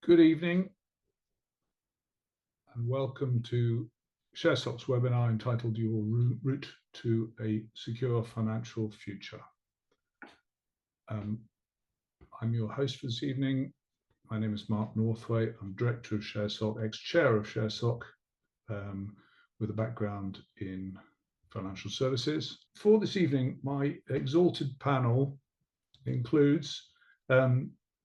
Good evening and welcome to ShareSock's webinar entitled Your Route to a Secure Financial Future. I'm your host for this evening. My name is Mark Northway. I'm Director of ShareSock, ex-Chair of ShareSock, with a background in financial services. For this evening, my exalted panel includes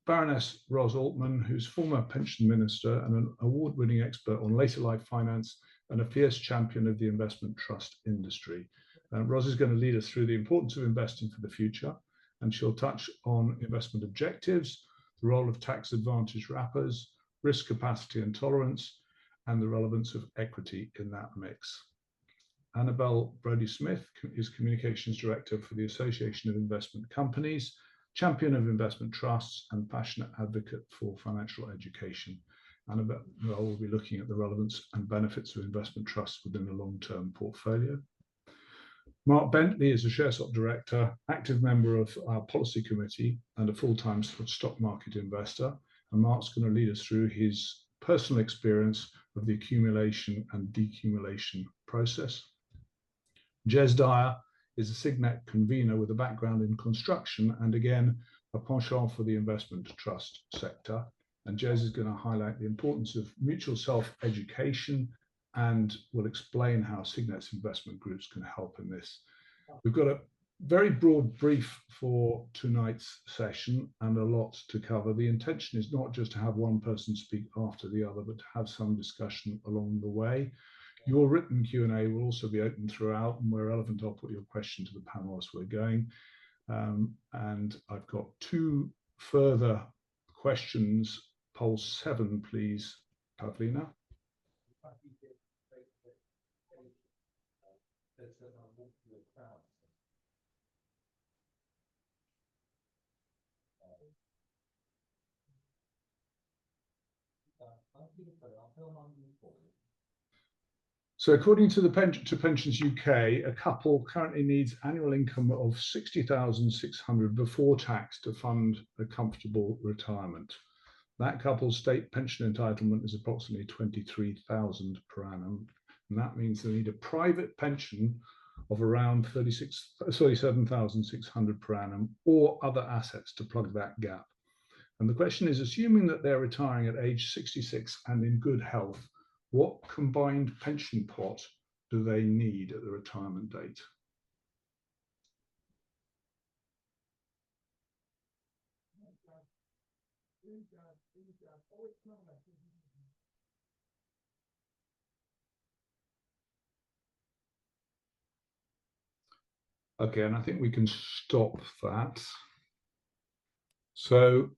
Baroness Ros Altmann, who's former pension minister and an award-winning expert on later life finance and a fierce champion of the investment trust industry. Ros is going to lead us through the importance of investing for the future, and she'll touch on investment objectives, the role of tax advantage wrappers, risk capacity and tolerance, and the relevance of equity in that mix. Annabelle Brodie-Smith is Communications Director for the Association of Investment Companies, champion of investment trusts and passionate advocate for financial education. Annabelle will be looking at the relevance and benefits of investment trusts within a long-term portfolio. Mark Bentley is a ShareSock director, active member of our policy committee and a full-time stock market investor. And Mark's going to lead us through his personal experience of the accumulation and decumulation process. Jez Dyer is a SIGnet convener with a background in construction and again, a penchant for the investment trust sector. And Jez is going to highlight the importance of mutual self-education and will explain how SIGNet's investment groups can help in this. We've got a very broad brief for tonight's session and a lot to cover. The intention is not just to have one person speak after the other, but to have some discussion along the way. Your written Q&A will also be open throughout, and where relevant, I'll put your question to the panel as we're going. And I've got two further questions. Poll 7, please, Pavlina. So according to the Pensions UK, a couple currently needs annual income of £60,600 before tax to fund a comfortable retirement. That couple's state pension entitlement is approximately £23,000 per annum. And that means they need a private pension of around £37,600 per annum or other assets to plug that gap. And the question is, assuming that they're retiring at age 66 and in good health, what combined pension pot do they need at the retirement date? Okay, and I think we can stop that. So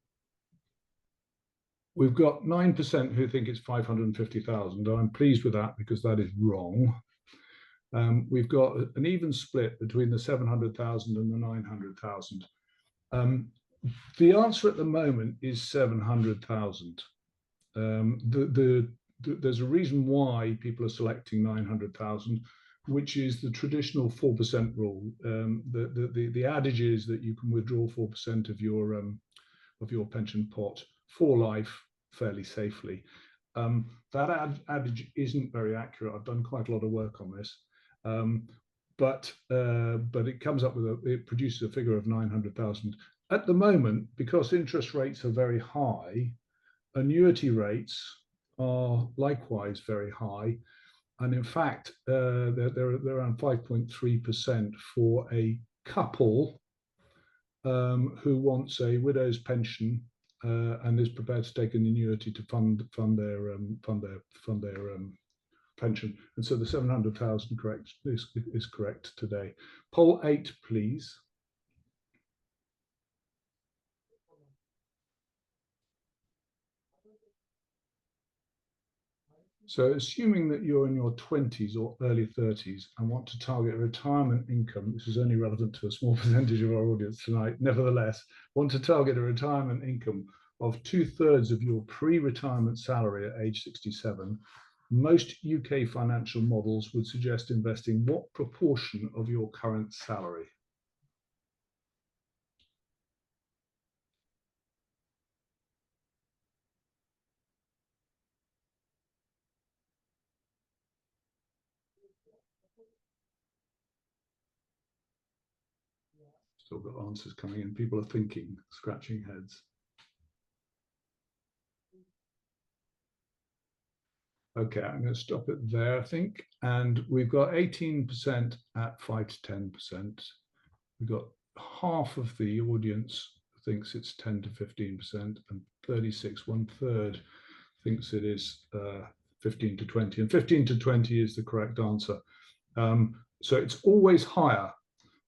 we've got 9% who think it's 550,000. I'm pleased with that because that is wrong. We've got an even split between the 700,000 and the 900,000. The answer at the moment is 700,000. There's a reason why people are selecting 900,000, which is the traditional 4% rule. The adage is that you can withdraw 4% of your pension pot for life fairly safely. That adage isn't very accurate. I've done quite a lot of work on this, but it comes up with it produces a figure of 900,000 at the moment. Because interest rates are very high, annuity rates are likewise very high, and in fact they're around 5.3% for a couple who wants a widow's pension and is prepared to take an annuity to fund their pension. And so the 700,000 is correct today. Poll 8, please. So assuming that you're in your 20s or early 30s and want to target retirement income, this is only relevant to a small percentage of our audience tonight, nevertheless, want to target a retirement income of 2/3 of your pre-retirement salary at age 67, most UK financial models would suggest investing what proportion of your current salary? Still got answers coming in. People are thinking, scratching heads. Okay, I'm going to stop it there, I think. And we've got 18% at 5 to 10%. We've got half of the audience thinks it's 10 to 15%, and 36, 1/3, thinks it is 15 to 20. And 15 to 20 is the correct answer. So it's always higher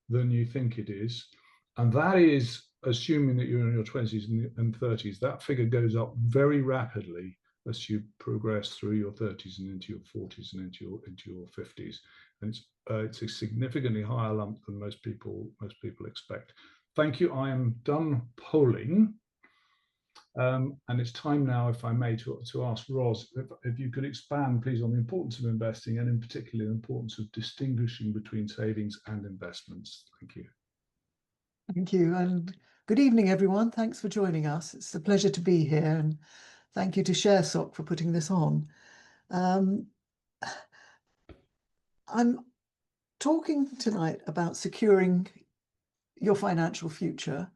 than you think it is. And that is assuming that you're in your 20s and 30s. That figure goes up very rapidly as you progress through your 30s and into your 40s and into your 50s. And it's a significantly higher lump than most people expect. Thank you. I am done polling. And it's time now, if I may, to ask Ros, if you could expand, please, on the importance of investing, and in particular, the importance of distinguishing between savings and investments. Thank you. Thank you, and good evening, everyone. Thanks for joining us. It's a pleasure to be here, and thank you to ShareSoc for putting this on. I'm talking tonight about securing your financial future.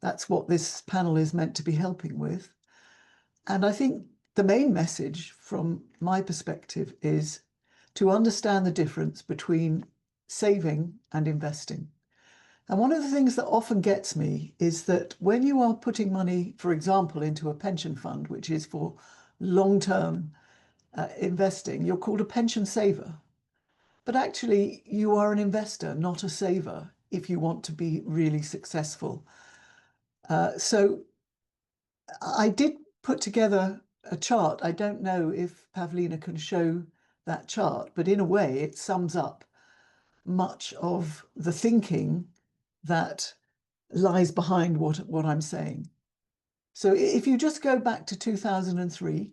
That's what this panel is meant to be helping with. And I think the main message from my perspective is to understand the difference between saving and investing. And one of the things that often gets me is that when you are putting money, for example, into a pension fund, which is for long-term investing, you're called a pension saver. But actually, you are an investor, not a saver, if you want to be really successful. So I did put together a chart. I don't know if Pavlina can show that chart, but in a way, it sums up much of the thinking that lies behind what I'm saying. So if you just go back to 2003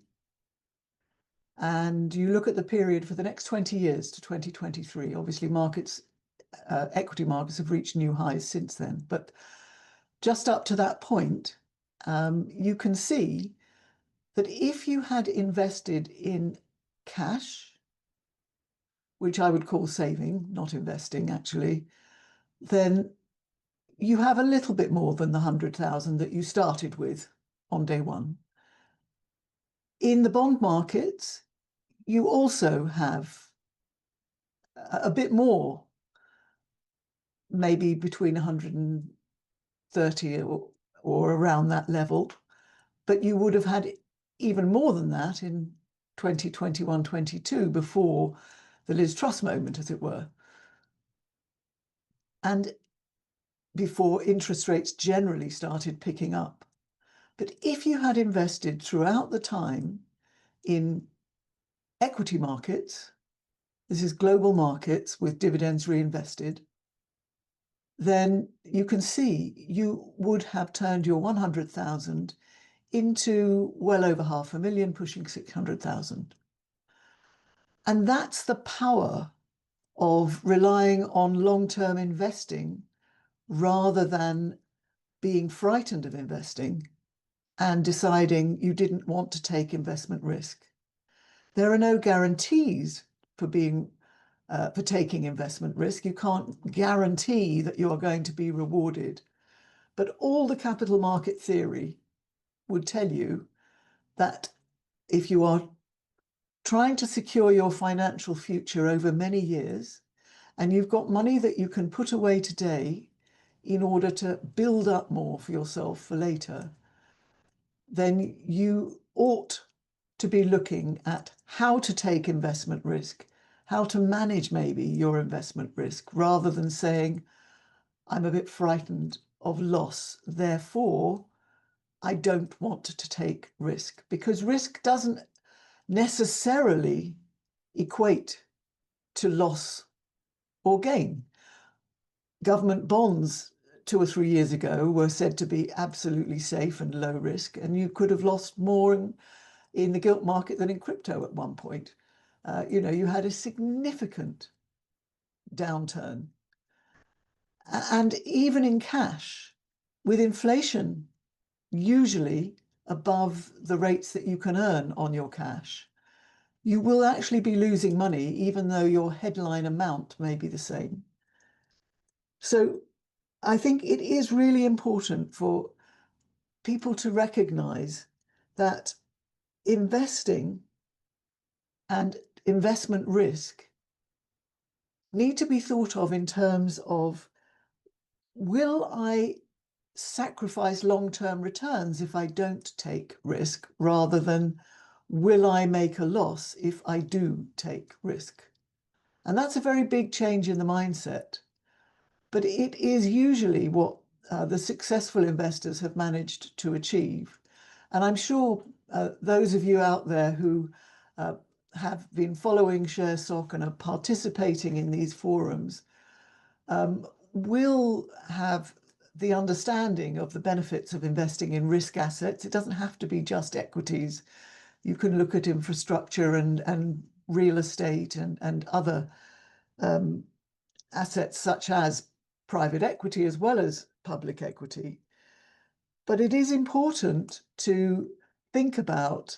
and you look at the period for the next 20 years to 2023, obviously markets, equity markets have reached new highs since then, but just up to that point, you can see that if you had invested in cash, which I would call saving, not investing actually, then you have a little bit more than the 100,000 that you started with on day one. In the bond markets, you also have a bit more, maybe between 130 or around that level, but you would have had even more than that in 2021, 22 before the Liz Truss moment, as it were. And before interest rates generally started picking up. But if you had invested throughout the time in equity markets, this is global markets with dividends reinvested, then you can see you would have turned your 100,000 into well over 500,000, pushing 600,000. And that's the power of relying on long-term investing rather than being frightened of investing and deciding you didn't want to take investment risk. There are no guarantees for taking investment risk. You can't guarantee that you are going to be rewarded. But all the capital market theory would tell you that if you are trying to secure your financial future over many years, and you've got money that you can put away today in order to build up more for yourself for later, then you ought to be looking at how to take investment risk, how to manage maybe your investment risk, rather than saying, I'm a bit frightened of loss, therefore I don't want to take risk, because risk doesn't necessarily equate to loss or gain. Government bonds 2 or 3 years ago were said to be absolutely safe and low risk, and you could have lost more in the gilt market than in crypto at one point. You had a significant downturn. And even in cash, with inflation usually above the rates that you can earn on your cash, you will actually be losing money, even though your headline amount may be the same. So I think it is really important for people to recognize that investing and investment risk need to be thought of in terms of, will I sacrifice long-term returns if I don't take risk, rather than will I make a loss if I do take risk? And that's a very big change in the mindset. But it is usually what the successful investors have managed to achieve. And I'm sure those of you out there who have been following ShareSoc and are participating in these forums will have the understanding of the benefits of investing in risk assets. It doesn't have to be just equities. You can look at infrastructure and real estate and other assets such as private equity as well as public equity. But it is important to think about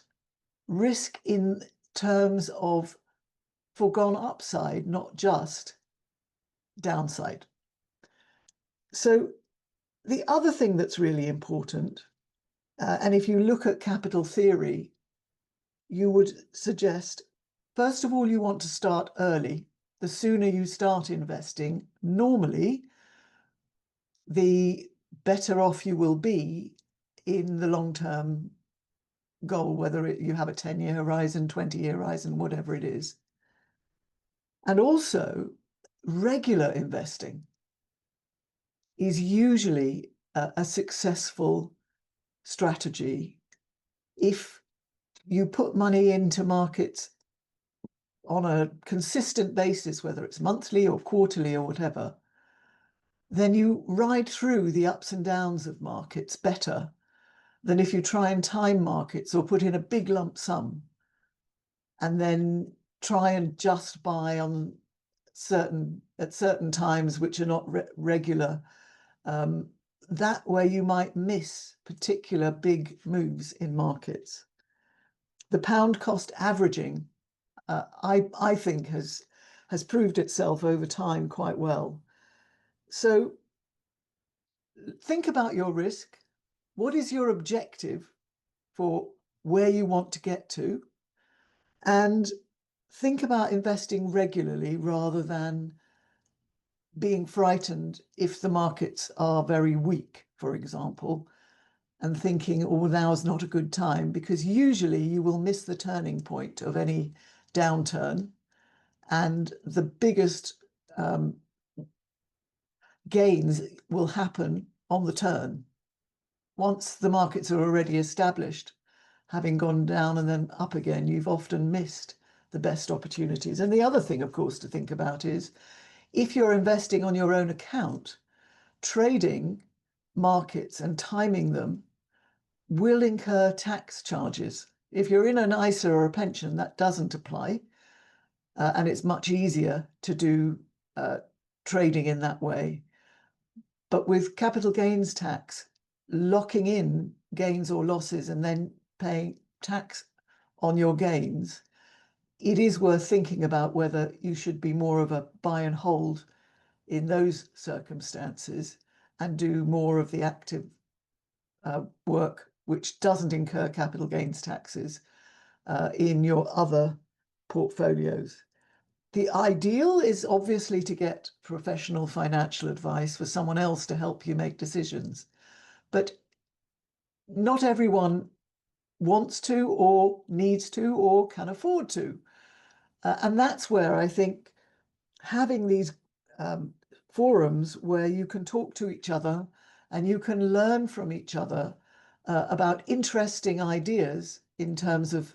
risk in terms of foregone upside, not just downside. So the other thing that's really important, and if you look at capital theory, you would suggest, first of all, you want to start early. The sooner you start investing, normally, the better off you will be in the long-term goal, whether you have a 10-year horizon, 20-year horizon, whatever it is. And also, regular investing is usually a successful strategy. If you put money into markets on a consistent basis, whether it's monthly or quarterly or whatever, then you ride through the ups and downs of markets better than if you try and time markets or put in a big lump sum and then try and just buy on at certain times which are not regular. That way you might miss particular big moves in markets. The pound cost averaging, I think, has proved itself over time quite well. So think about your risk. What is your objective for where you want to get to? And think about investing regularly rather than being frightened if the markets are very weak, for example, and thinking, oh, now's not a good time, because usually you will miss the turning point of any downturn, and the biggest gains will happen on the turn. Once the markets are already established, having gone down and then up again, you've often missed the best opportunities. And the other thing, of course, to think about is, if you're investing on your own account, trading markets and timing them will incur tax charges. If you're in an ISA or a pension, that doesn't apply. And it's much easier to do trading in that way. But with capital gains tax, locking in gains or losses and then paying tax on your gains, it is worth thinking about whether you should be more of a buy and hold in those circumstances and do more of the active work which doesn't incur capital gains taxes in your other portfolios. The ideal is obviously to get professional financial advice for someone else to help you make decisions. But not everyone wants to or needs to or can afford to. And that's where I think having these forums where you can talk to each other and you can learn from each other about interesting ideas in terms of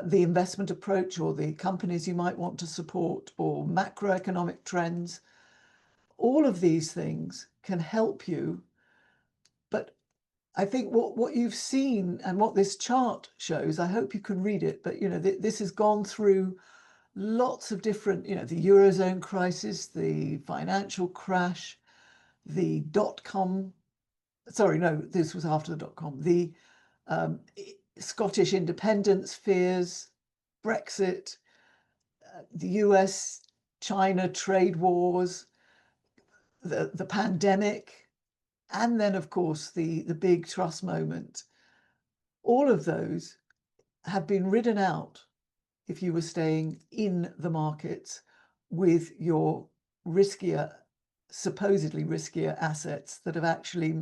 the investment approach or the companies you might want to support or macroeconomic trends. All of these things can help you. But I think what you've seen and what this chart shows, I hope you can read it, but this has gone through lots of different, the Eurozone crisis, the financial crash, the dot-com, sorry, no, this was after the dot-com, the Scottish independence fears, Brexit, the US-China trade wars, the pandemic, and then, of course, the big trust moment. All of those have been ridden out if you were staying in the markets with your riskier, supposedly riskier assets that have actually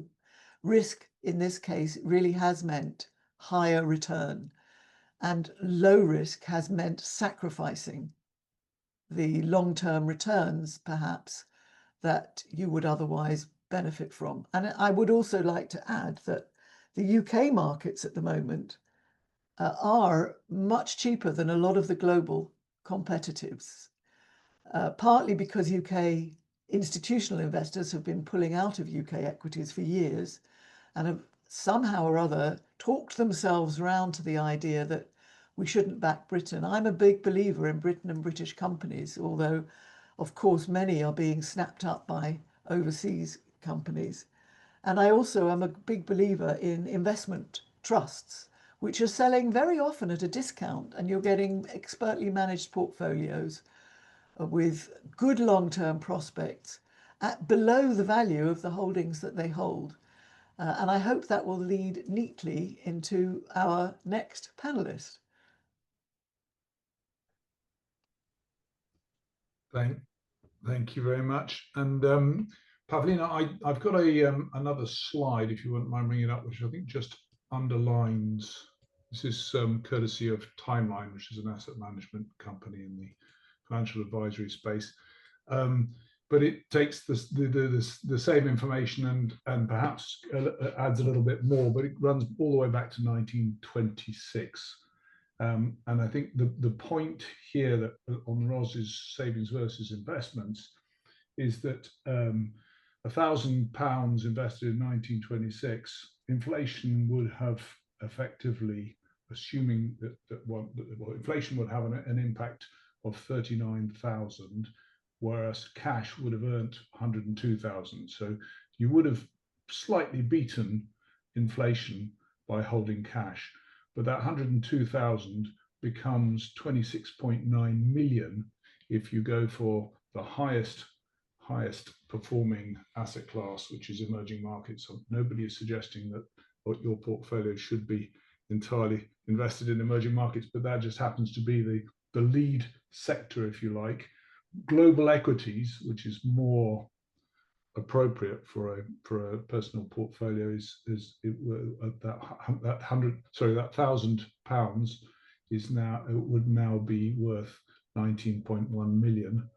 risk in this case really has meant higher return, and low risk has meant sacrificing the long-term returns perhaps that you would otherwise benefit from. And I would also like to add that the UK markets at the moment are much cheaper than a lot of the global competitives, partly because UK institutional investors have been pulling out of UK equities for years and have somehow or other talked themselves round to the idea that we shouldn't back Britain. I'm a big believer in Britain and British companies, although, of course, many are being snapped up by overseas companies. And I also am a big believer in investment trusts, which are selling very often at a discount, and you're getting expertly managed portfolios with good long-term prospects at below the value of the holdings that they hold. And I hope that will lead neatly into our next panelist. Thank you very much. And Pavlina, I've got another slide, if you wouldn't mind bringing it up, which I think just underlines. This is courtesy of Timeline, which is an asset management company in the financial advisory space. But it takes the same information and perhaps adds a little bit more, but it runs all the way back to 1926. And I think the point here that on Ros's savings versus investments is that £1,000 invested in 1926, inflation would have effectively, assuming that inflation would have an impact of 39,000, whereas cash would have earned 102,000. So you would have slightly beaten inflation by holding cash, but that 102,000 becomes 26.9 million if you go for the highest performing asset class, which is emerging markets. So nobody is suggesting that what your portfolio should be entirely invested in emerging markets, but that just happens to be the lead sector, if you like. Global equities, which is more appropriate for a personal portfolio, that £1,000 is would now be worth 19.1 million,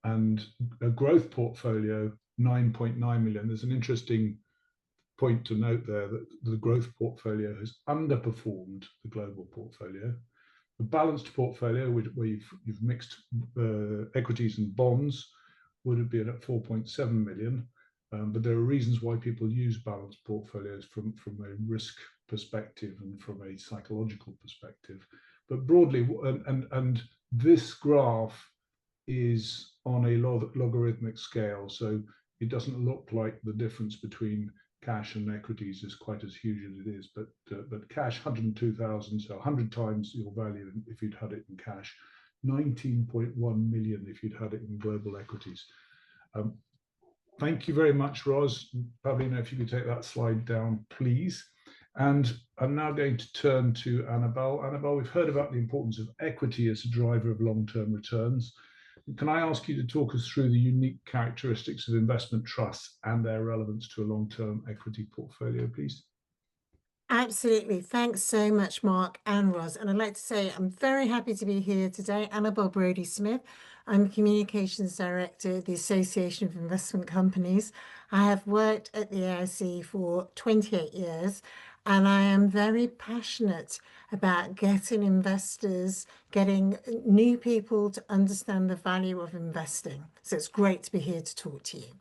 and a growth portfolio 9.9 million. There's an interesting point to note there that the growth portfolio has underperformed the global portfolio. The balanced portfolio, where you've mixed equities and bonds, would have been at 4.7 million. But there are reasons why people use balanced portfolios from a risk perspective and from a psychological perspective. But broadly, and this graph is on a logarithmic scale, so it doesn't look like the difference between cash and equities is quite as huge as it is, but cash 102,000, so 100 times your value if you'd had it in cash, 19.1 million if you'd had it in global equities. Thank you very much, Ros. Pavlina, if you could take that slide down, please. And I'm now going to turn to Annabelle. Annabelle, we've heard about the importance of equity as a driver of long-term returns. Can I ask you to talk us through the unique characteristics of investment trusts and their relevance to a long-term equity portfolio, please? Absolutely. Thanks so much, Mark and Ros. And I'd like to say I'm very happy to be here today. Annabelle Brodie-Smith. I'm Communications Director at the Association of Investment Companies. I have worked at the AIC for 28 years, and I am very passionate about getting investors, getting new people to understand the value of investing. So it's great to be here to talk to you.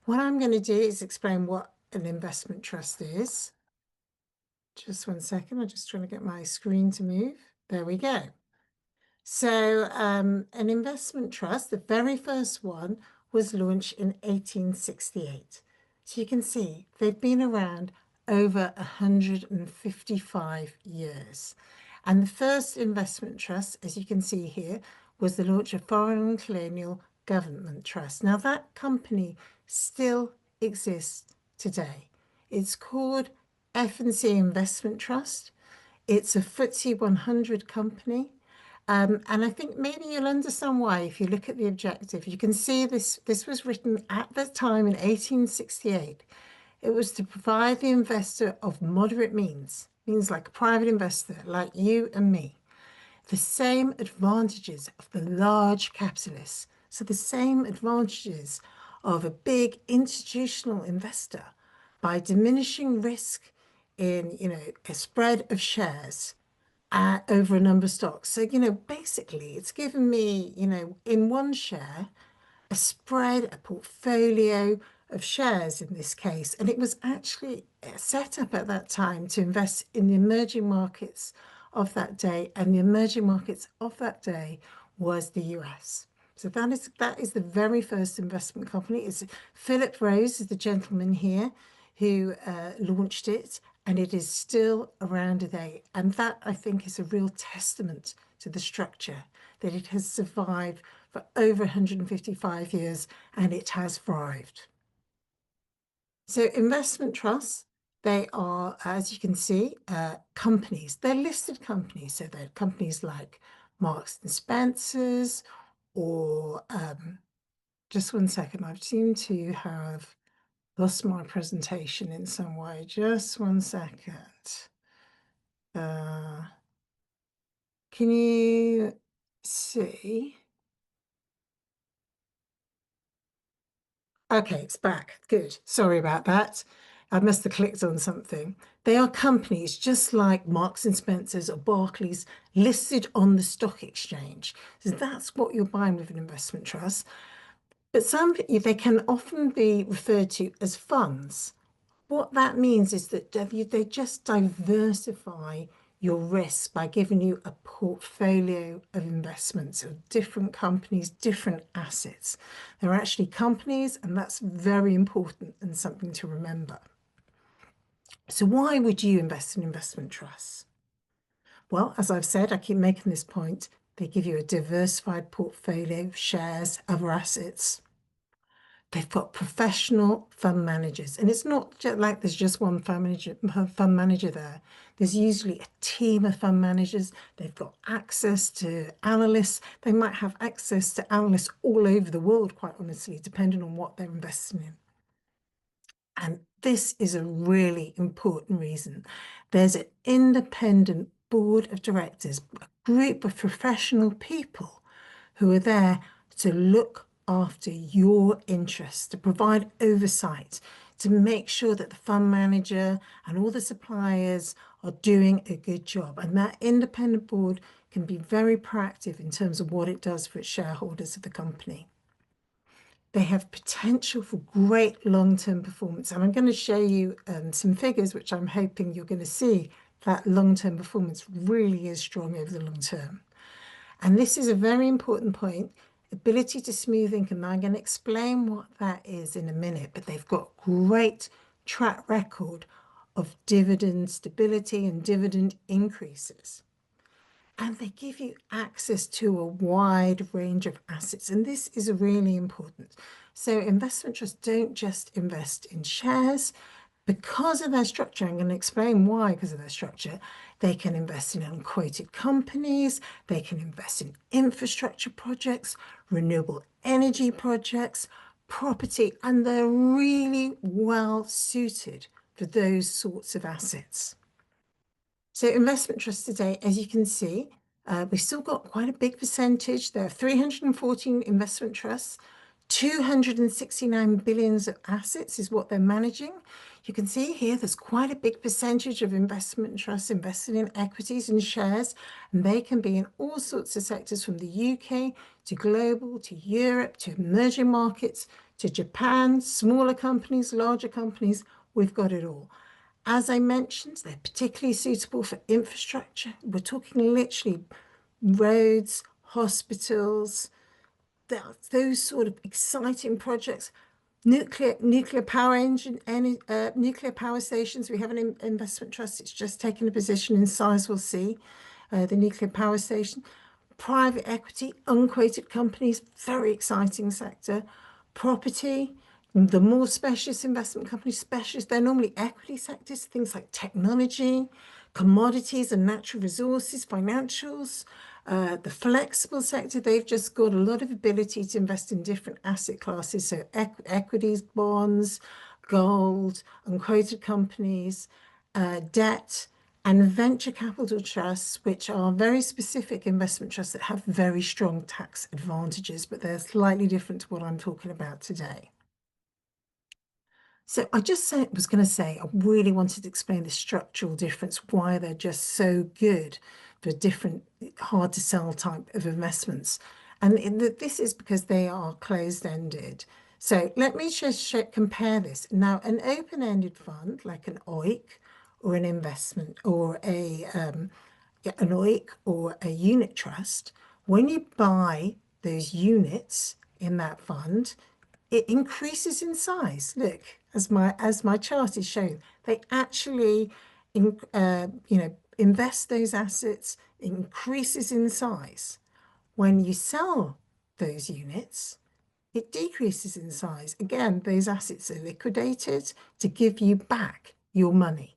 What I'm going to do is explain what an investment trust is. Just one second, I'm just trying to get my screen to move. There we go. So an investment trust, the very first one, was launched in 1868. So you can see they've been around over 155 years. And the first investment trust, as you can see here, was the launch of Foreign and Colonial Government Trust. Now that company still exists today. It's called F&C Investment Trust. It's a FTSE 100 company. And I think maybe you'll understand why if you look at the objective. You can see this was written at the time in 1868. It was to provide the investor of moderate means like a private investor like you and me, the same advantages of the large capitalists. So the same advantages of a big institutional investor by diminishing risk in, a spread of shares over a number of stocks. So, basically it's given me, in one share, a spread, a portfolio of shares in this case. And it was actually set up at that time to invest in the emerging markets of that day. And the emerging markets of that day was the US. So that is the very first investment company. It's Philip Rose is the gentleman here who launched it, and it is still around today. And that, I think, is a real testament to the structure, that it has survived for over 155 years and it has thrived. So investment trusts, they are, as you can see, companies. They're listed companies. So they're companies like Marks and Spencer's, or just one second, I seem to have lost my presentation in some way. Just one second. Can you see? Okay, it's back. Good. Sorry about that. I must have clicked on something. They are companies just like Marks and Spencer's or Barclays listed on the stock exchange. So that's what you're buying with an investment trust. But they can often be referred to as funds. What that means is that they just diversify your risk by giving you a portfolio of investments of different companies, different assets. They're actually companies, and that's very important and something to remember. So why would you invest in investment trusts? Well, as I've said, I keep making this point, they give you a diversified portfolio of shares, other assets. They've got professional fund managers, and it's not just like there's just one fund manager there. There's usually a team of fund managers. They've got access to analysts. They might have access to analysts all over the world, quite honestly, depending on what they're investing in. And this is a really important reason. There's an independent board of directors, a group of professional people who are there to look after your interests, to provide oversight, to make sure that the fund manager and all the suppliers are doing a good job. And that independent board can be very proactive in terms of what it does for its shareholders of the company. They have potential for great long-term performance. And I'm going to show you some figures, which I'm hoping you're going to see that long-term performance really is strong over the long term. And this is a very important point. Ability to smooth income. Now I'm going to explain what that is in a minute, but they've got great track record of dividend stability and dividend increases. And they give you access to a wide range of assets. And this is really important. So investment trusts don't just invest in shares. Because of their structure, I'm going to explain why, because of their structure, they can invest in unquoted companies, they can invest in infrastructure projects, renewable energy projects, property, and they're really well suited for those sorts of assets. So investment trusts today, as you can see, we've still got quite a big percentage. There are 314 investment trusts. 269 billions of assets is what they're managing. You can see here there's quite a big percentage of investment trusts invested in equities and shares, and they can be in all sorts of sectors, from the UK to global to Europe to emerging markets to Japan, smaller companies, larger companies. We've got it all. As I mentioned, they're particularly suitable for infrastructure. We're talking literally roads, hospitals, those sort of exciting projects. Nuclear power nuclear power stations. We have an investment trust. It's just taken a position in Sizewell C. the nuclear power station. Private equity, unquoted companies, very exciting sector. Property, the more specialist investment companies, specialist, they're normally equity sectors, things like technology, commodities and natural resources, financials. The flexible sector, they've just got a lot of ability to invest in different asset classes, so equities, bonds, gold, unquoted companies, debt, and venture capital trusts, which are very specific investment trusts that have very strong tax advantages, but they're slightly different to what I'm talking about today. So I just was going to say, I really wanted to explain the structural difference, why they're just so good for different hard to sell type of investments. And this is because they are closed-ended. So let me just compare this. Now, an open-ended fund like an OIC or an investment or an OIC or a unit trust, when you buy those units in that fund, it increases in size. Look, as my chart is showing, they actually invest those assets, it increases in size. When you sell those units, it decreases in size. Again, those assets are liquidated to give you back your money.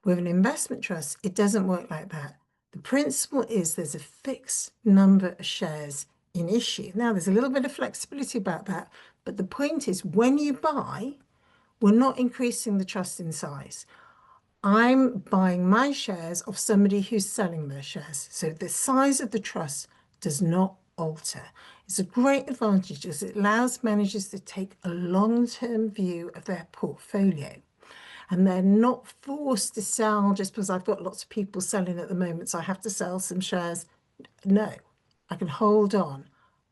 With an investment trust, it doesn't work like that. The principle is there's a fixed number of shares in issue. Now, there's a little bit of flexibility about that, but the point is when you buy, we're not increasing the trust in size. I'm buying my shares of somebody who's selling their shares. So the size of the trust does not alter. It's a great advantage because it allows managers to take a long-term view of their portfolio. And they're not forced to sell just because I've got lots of people selling at the moment, so I have to sell some shares. No, I can hold on.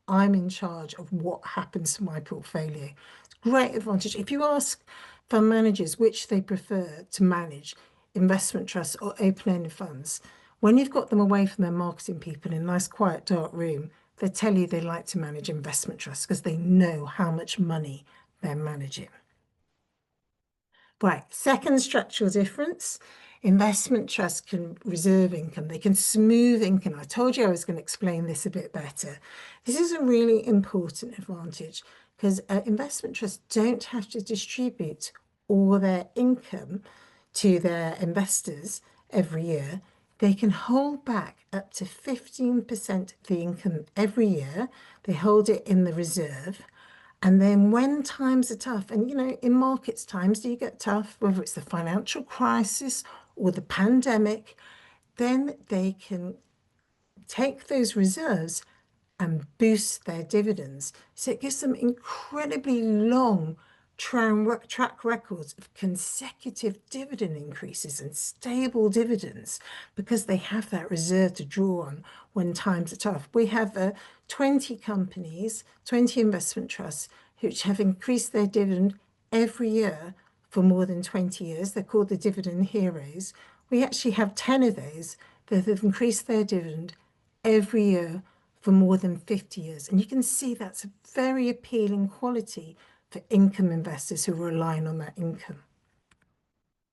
I'm in charge of what happens to my portfolio. It's a great advantage. If you ask fund managers which they prefer to manage, investment trusts or open-ended funds, when you've got them away from their marketing people in a nice, quiet, dark room, they tell you they like to manage investment trusts because they know how much money they're managing. Right, second structural difference, investment trusts can reserve income, they can smooth income. I told you I was going to explain this a bit better. This is a really important advantage because investment trusts don't have to distribute all their income to their investors every year. They can hold back up to 15% of the income every year. They hold it in the reserve. And then when times are tough, and in markets times do you get tough, whether it's the financial crisis or the pandemic, then they can take those reserves and boost their dividends. So it gives them incredibly long track records of consecutive dividend increases and stable dividends because they have that reserve to draw on when times are tough. We have 20 companies, 20 investment trusts, which have increased their dividend every year for more than 20 years. They're called the dividend heroes. We actually have 10 of those that have increased their dividend every year for more than 50 years. And you can see that's a very appealing quality for income investors who are relying on that income.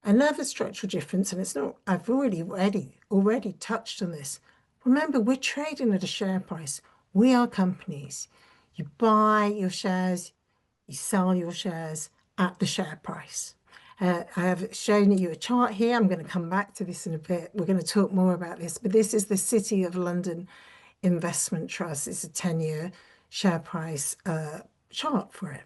Another structural difference, and it's not, I've already touched on this. Remember, we're trading at a share price. We are companies. You buy your shares, you sell your shares at the share price. I have shown you a chart here. I'm going to come back to this in a bit. We're going to talk more about this, but this is the City of London Investment Trust. It's a 10-year share price chart for it.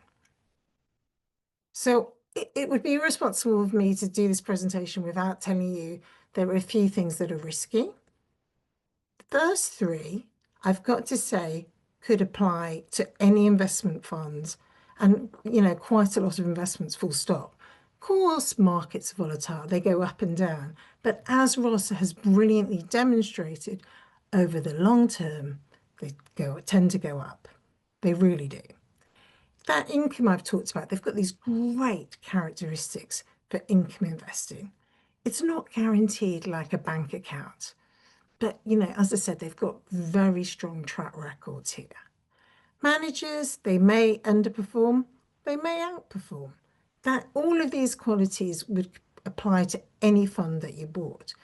So it would be irresponsible of me to do this presentation without telling you there are a few things that are risky. The first three, I've got to say, could apply to any investment funds and, quite a lot of investments, full stop. Of course, markets are volatile, they go up and down. But as Ros has brilliantly demonstrated, over the long term, they tend to go up. They really do. That income I've talked about, they've got these great characteristics for income investing. It's not guaranteed like a bank account. But, as I said, they've got very strong track records here. Managers, they may underperform, they may outperform. All of these qualities would apply to any fund that you bought.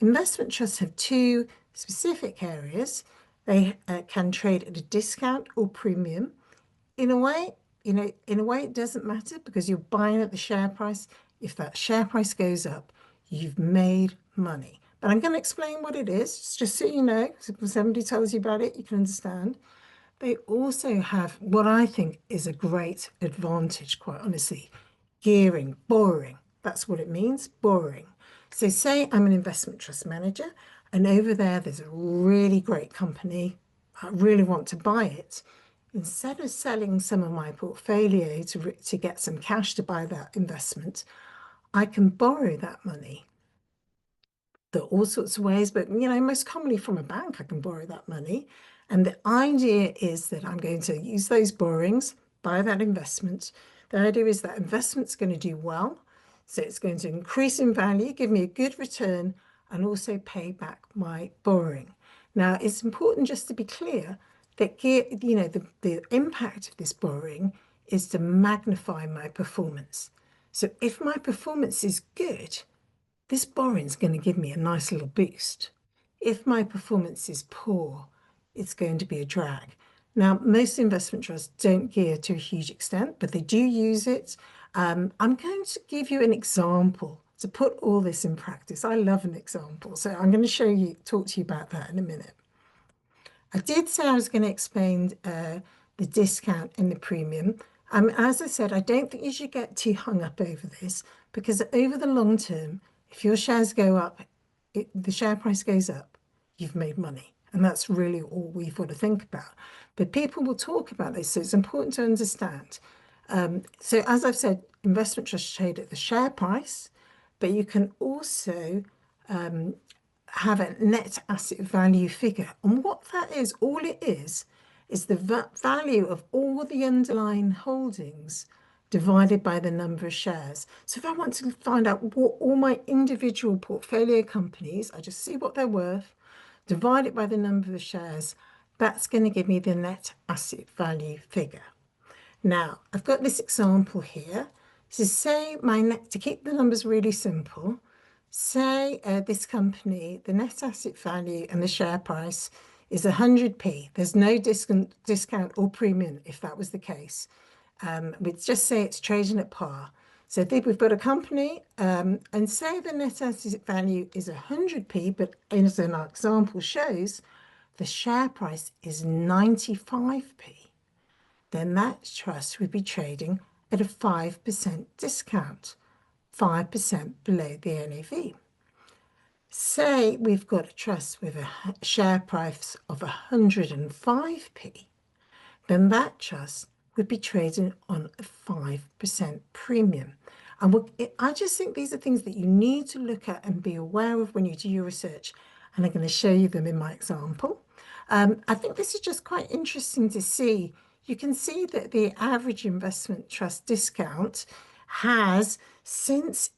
investment trusts have two specific areas. They can trade at a discount or premium. In a way, it doesn't matter because you're buying at the share price. If that share price goes up, you've made money. But I'm going to explain what it is, just so you know, so if somebody tells you about it, you can understand. They also have what I think is a great advantage, quite honestly, gearing, borrowing. That's what it means, borrowing. So say I'm an investment trust manager and over there's a really great company. I really want to buy it. Instead of selling some of my portfolio to get some cash to buy that investment, I can borrow that money. There are all sorts of ways, but most commonly from a bank, I can borrow that money. And the idea is that I'm going to use those borrowings, buy that investment. The idea is that investment's going to do well. So it's going to increase in value, give me a good return, and also pay back my borrowing. Now, it's important just to be clear that the impact of this borrowing is to magnify my performance. So if my performance is good, this borrowing is going to give me a nice little boost. If my performance is poor, it's going to be a drag. Now, most investment trusts don't gear to a huge extent, but they do use it. I'm going to give you an example to put all this in practice. I love an example. So I'm going to talk to you about that in a minute. I did say I was going to explain the discount and the premium. As I said, I don't think you should get too hung up over this because over the long term, if your shares go up, the share price goes up, you've made money. And that's really all we've got to think about. But people will talk about this, so it's important to understand. So as I've said, investment trusts trade at the share price, but you can also have a net asset value figure. And what that is, all it is the value of all the underlying holdings divided by the number of shares. So if I want to find out what all my individual portfolio companies, I just see what they're worth, divide it by the number of shares, that's going to give me the net asset value figure. Now, I've got this example here. So say to keep the numbers really simple, say this company, the net asset value and the share price is 100p. There's no discount or premium if that was the case. We'd just say it's trading at par. So we've got a company and say the net asset value is 100p, but as an example shows, the share price is 95p. Then that trust would be trading at a 5% discount, 5% below the NAV. Say we've got a trust with a share price of 105p, then that trust would be trading on a 5% premium. And I just think these are things that you need to look at and be aware of when you do your research. And I'm going to show you them in my example. I think this is just quite interesting to see. You can see that the average investment trust discount has, since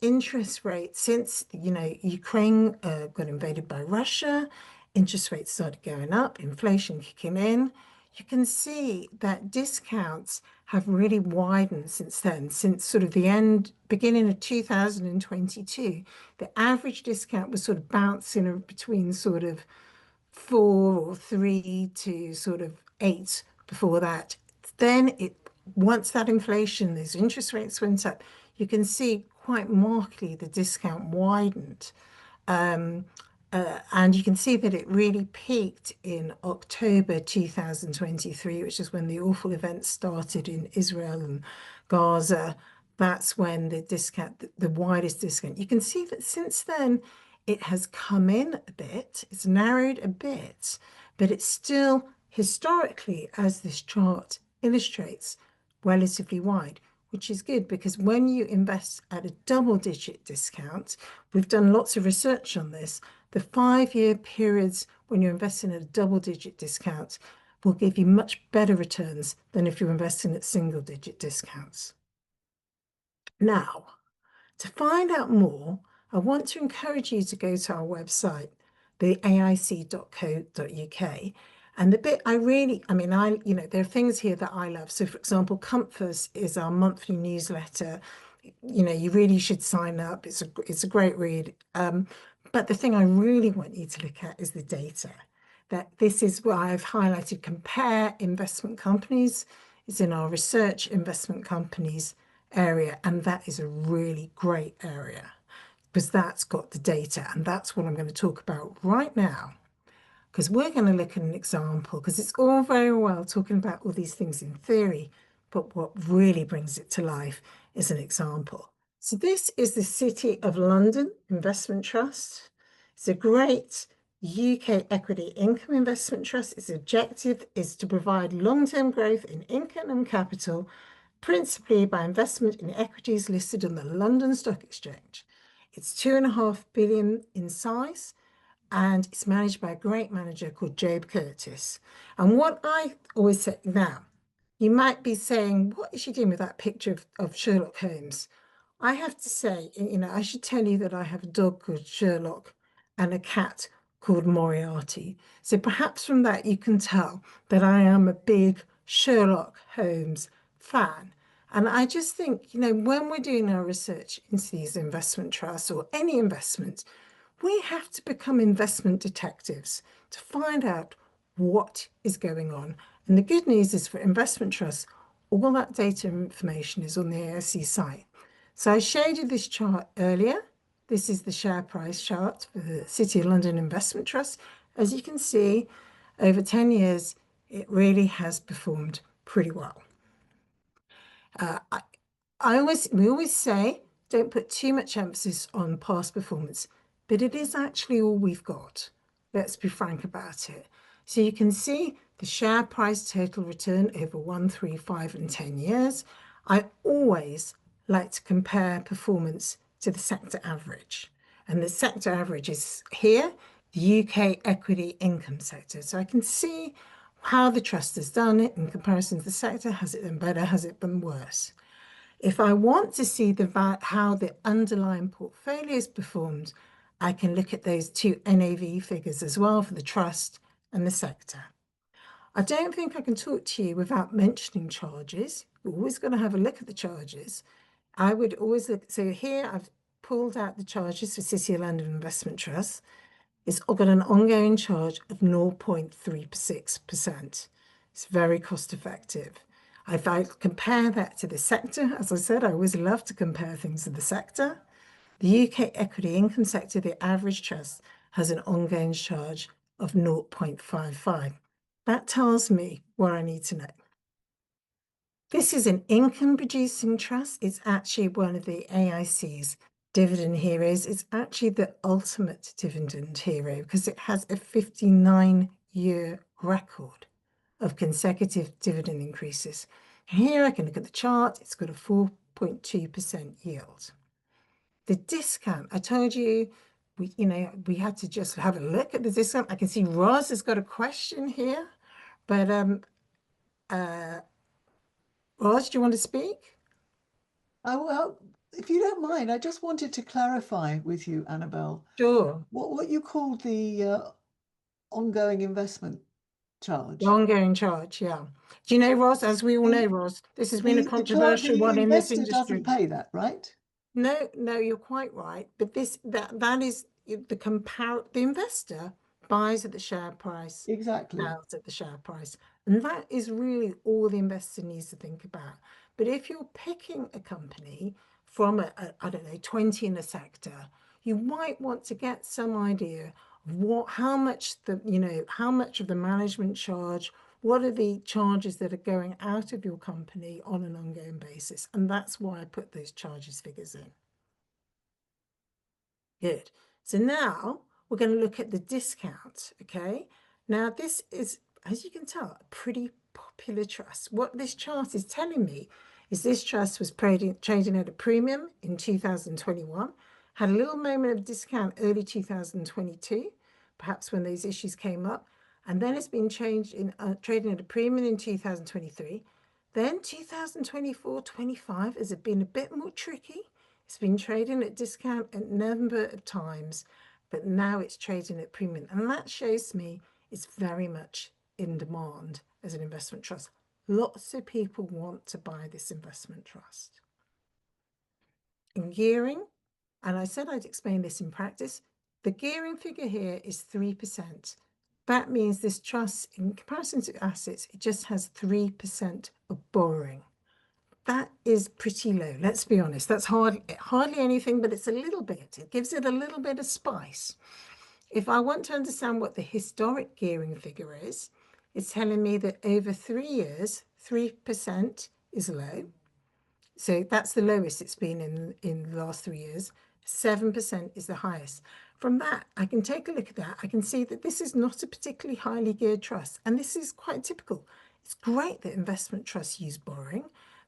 Ukraine got invaded by Russia, interest rates started going up, inflation kicking in. You can see that discounts have really widened since then, since sort of the beginning of 2022. The average discount was sort of bouncing between sort of 4 or 3 to sort of 8 before that. Then once that inflation, those interest rates went up, you can see quite markedly the discount widened. And you can see that it really peaked in October 2023, which is when the awful events started in Israel and Gaza. That's when the widest discount. You can see that since then, it has come in a bit, it's narrowed a bit, but it's still historically, as this chart illustrates, relatively wide, which is good because when you invest at a double-digit discount, we've done lots of research on this, the 5-year periods when you're investing at a double-digit discount will give you much better returns than if you're investing at single-digit discounts. Now, to find out more, I want to encourage you to go to our website, the aic.co.uk. And the bit there are things here that I love. So for example, Compass is our monthly newsletter. You really should sign up. It's a great read. But the thing I really want you to look at is the data. That this is why I've highlighted compare investment companies. It's in our research investment companies area, and that is a really great area because that's got the data, and that's what I'm going to talk about right now. Because we're going to look at an example, because it's all very well talking about all these things in theory, but what really brings it to life is an example. So this is the City of London Investment Trust. It's a great UK equity income investment trust. Its objective is to provide long-term growth in income and capital, principally by investment in equities listed on the London Stock Exchange. It's 2.5 billion in size, and it's managed by a great manager called Job Curtis. And what I always say now, you might be saying, what is she doing with that picture of Sherlock Holmes? I have to say, I should tell you that I have a dog called Sherlock and a cat called Moriarty. So perhaps from that you can tell that I am a big Sherlock Holmes fan. And I just think, when we're doing our research into these investment trusts or any investment, we have to become investment detectives to find out what is going on. And the good news is for investment trusts, all that data information is on the AIC site. So I showed you this chart earlier. This is the share price chart for the City of London Investment Trust. As you can see, over 10 years, it really has performed pretty well. We always say, don't put too much emphasis on past performance, but it is actually all we've got. Let's be frank about it. So you can see the share price total return over 1, 3, 5, and 10 years. I always like to compare performance to the sector average. And the sector average is here, the UK equity income sector. So I can see how the trust has done it in comparison to the sector. Has it been better? Has it been worse? If I want to see how the underlying portfolio is performed, I can look at those two NAV figures as well for the trust and the sector. I don't think I can talk to you without mentioning charges. You're always going to have a look at the charges. I would always look. So here I've pulled out the charges for City of London Investment Trust. It's got an ongoing charge of 0.36%. It's very cost effective. If I compare that to the sector, as I said, I always love to compare things to the sector. The UK equity income sector, the average trust, has an ongoing charge of 0.55. That tells me what I need to know. This is an income producing trust. It's actually one of the AIC's dividend heroes. It's actually the ultimate dividend hero because it has a 59-year record of consecutive dividend increases. Here I can look at the chart. It's got a 4.2% yield. The discount, I told you, we had to just have a look at the discount. I can see Ros has got a question here, but Ros, do you want to speak? Well, if you don't mind, I just wanted to clarify with you, Annabelle, Sure. what you call the ongoing investment charge. The ongoing charge, yeah. Do you know, Ros, as we all know, Ros, this has been a controversial one in this industry. The investor doesn't pay that, right? No, you're quite right. But that is the investor buys at the share price, Exactly. sells at the share price. And that is really all the investor needs to think about. But if you're picking a company from I don't know, 20 in a sector, you might want to get some idea of how much of the management charge, what are the charges that are going out of your company on an ongoing basis? And that's why I put those charges figures in. Good. So now we're going to look at the discount, okay? Now this is, as you can tell, a pretty popular trust. What this chart is telling me is this trust was trading at a premium in 2021, had a little moment of discount early 2022, perhaps when those issues came up, and then it's been trading at a premium in 2023. Then 2024-25 has been a bit more tricky. It's been trading at discount a number of times, but now it's trading at premium. And that shows me it's very much in demand as an investment trust. Lots of people want to buy this investment trust. In gearing, and I said I'd explain this in practice, The gearing figure here is 3%. That means this trust, in comparison to assets, it just has 3% of borrowing. That is pretty low, let's be honest. That's hardly anything, but it's a little bit. It gives it a little bit of spice. If I want to understand what the historic gearing figure is, it's telling me that over 3 years, 3% is low. So that's the lowest it's been in the last 3 years. 7% is the highest. From that, I can take a look at that. I can see that this is not a particularly highly geared trust. And this is quite typical. It's great that investment trusts use borrowing,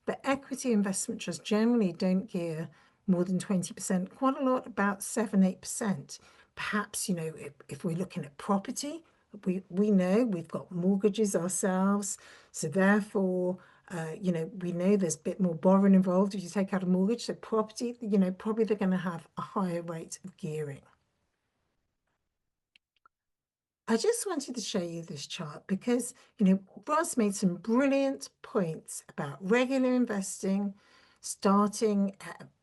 but equity investment trusts generally don't gear more than 20%, quite a lot, about 7-8%. Perhaps, you know, if we're looking at property, we know we've got mortgages ourselves. So therefore, you know, we know there's a bit more borrowing involved if you take out a mortgage. So property, you know, probably they're going to have a higher rate of gearing. I just wanted to show you this chart because, you know, Ros made some brilliant points about regular investing, starting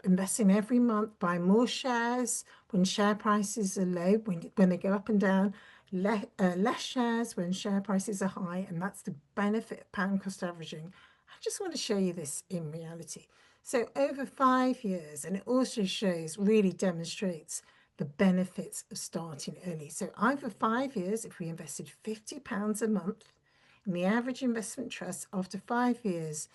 investing every month, buying more shares when share prices are low, when they go up and down, less shares when share prices are high, and that's the benefit of pound cost averaging. I just want to show you this in reality. So over 5 years, and it also shows, really demonstrates the benefits of starting early. So over 5 years, if we invested £50 a month in the average investment trust, after 5 years,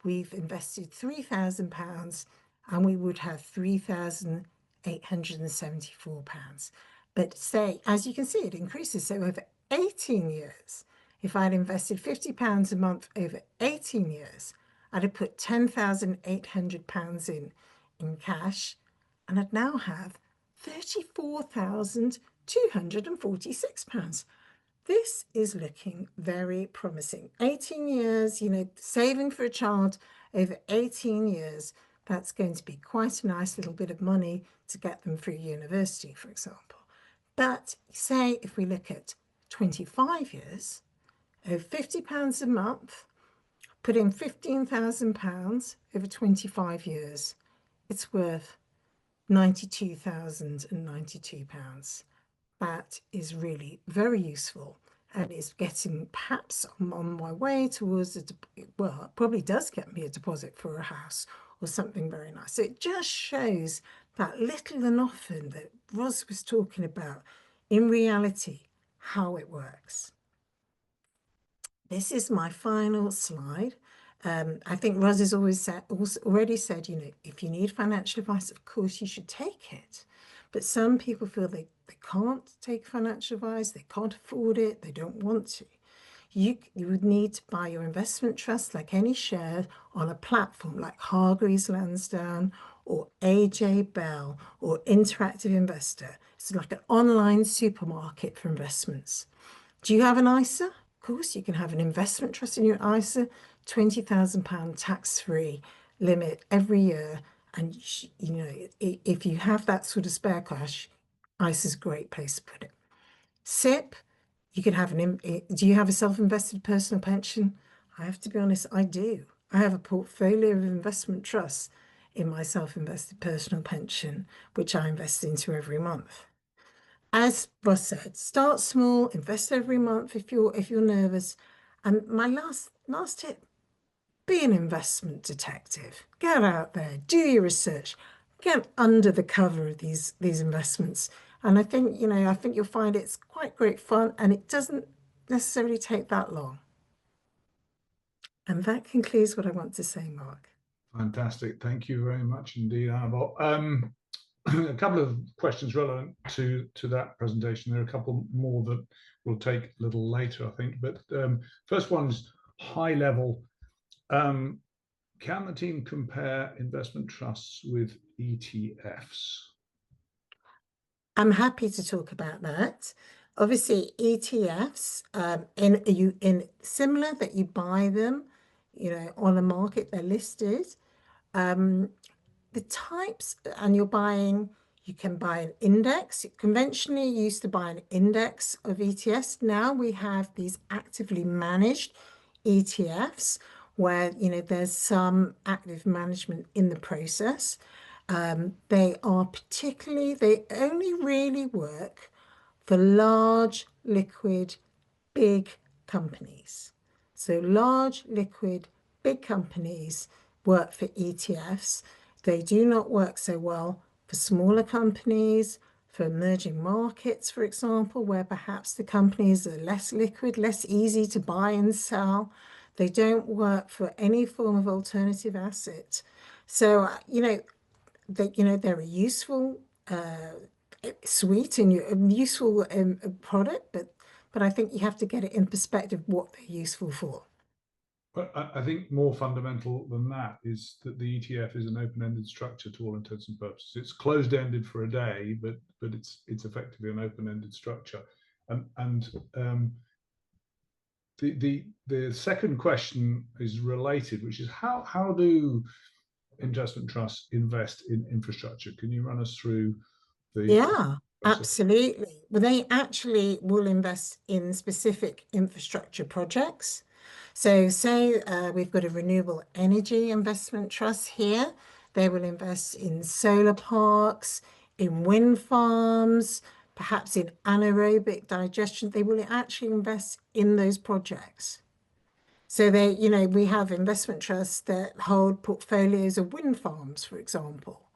we've invested £3,000 and we would have £3,874. But say, as you can see, it increases. So over 18 years, if I'd invested £50 a month over 18 years, I'd have put £10,800 in cash, and I'd now have £34,246. This is looking very promising. 18 years, you know, saving for a child over 18 years, that's going to be quite a nice little bit of money to get them through university, for example. But say if we look at 25 years, over £50 a month, put in £15,000 over 25 years, it's worth £92,092. That is really very useful and is getting, perhaps I'm on my way towards well, it probably does get me a deposit for a house or something very nice. So it just shows that little and often that Ros was talking about, in reality, how it works. This is my final slide. I think Ros has already said, you know, if you need financial advice, of course you should take it. But some people feel they can't take financial advice, they can't afford it, they don't want to. You would need to buy your investment trust, like any share, on a platform like Hargreaves Lansdown or AJ Bell or Interactive Investor. It's like an online supermarket for investments. Do you have an ISA? Of course, you can have an investment trust in your ISA, £20,000 tax-free limit every year. And, you know, if you have that sort of spare cash, ISA is a great place to put it. SIP, you can have do you have a self-invested personal pension? I have to be honest, I do. I have a portfolio of investment trusts in my self-invested personal pension, which I invest into every month. As Ros said, start small, invest every month if you're nervous. And my last tip, be an investment detective. Get out there, do your research, get under the cover of these investments. And I think, you know, you'll find it's quite great fun, and it doesn't necessarily take that long. And that concludes what I want to say, Mark. Fantastic. Thank you very much indeed, Annabelle. A couple of questions relevant to that presentation. There are a couple more that we'll take a little later, I think. But first one's high level. Can the team compare investment trusts with ETFs? I'm happy to talk about that. Obviously, ETFs, in similar that you buy them, you know, on the market, they're listed. The types, and you can buy an index. Conventionally, you used to buy an index of ETFs. Now we have these actively managed ETFs where, you know, there's some active management in the process. They only really work for large, liquid, big companies. So large, liquid, big companies work for ETFs. They do not work so well for smaller companies, for emerging markets, for example, where perhaps the companies are less liquid, less easy to buy and sell. They don't work for any form of alternative asset. So, they're a useful suite and a useful product, but I think you have to get it in perspective what they're useful for. But I think more fundamental than that is that the ETF is an open-ended structure to all intents and purposes. It's closed-ended for a day, but it's effectively an open-ended structure. And the second question is related, which is how do investment trusts invest in infrastructure? Can you run us through the Yeah, process? absolutely. Well, they actually will invest in specific infrastructure projects. So say we've got a renewable energy investment trust here. They will invest in solar parks, in wind farms, perhaps in anaerobic digestion. They will actually invest in those projects. So we have investment trusts that hold portfolios of wind farms, for example,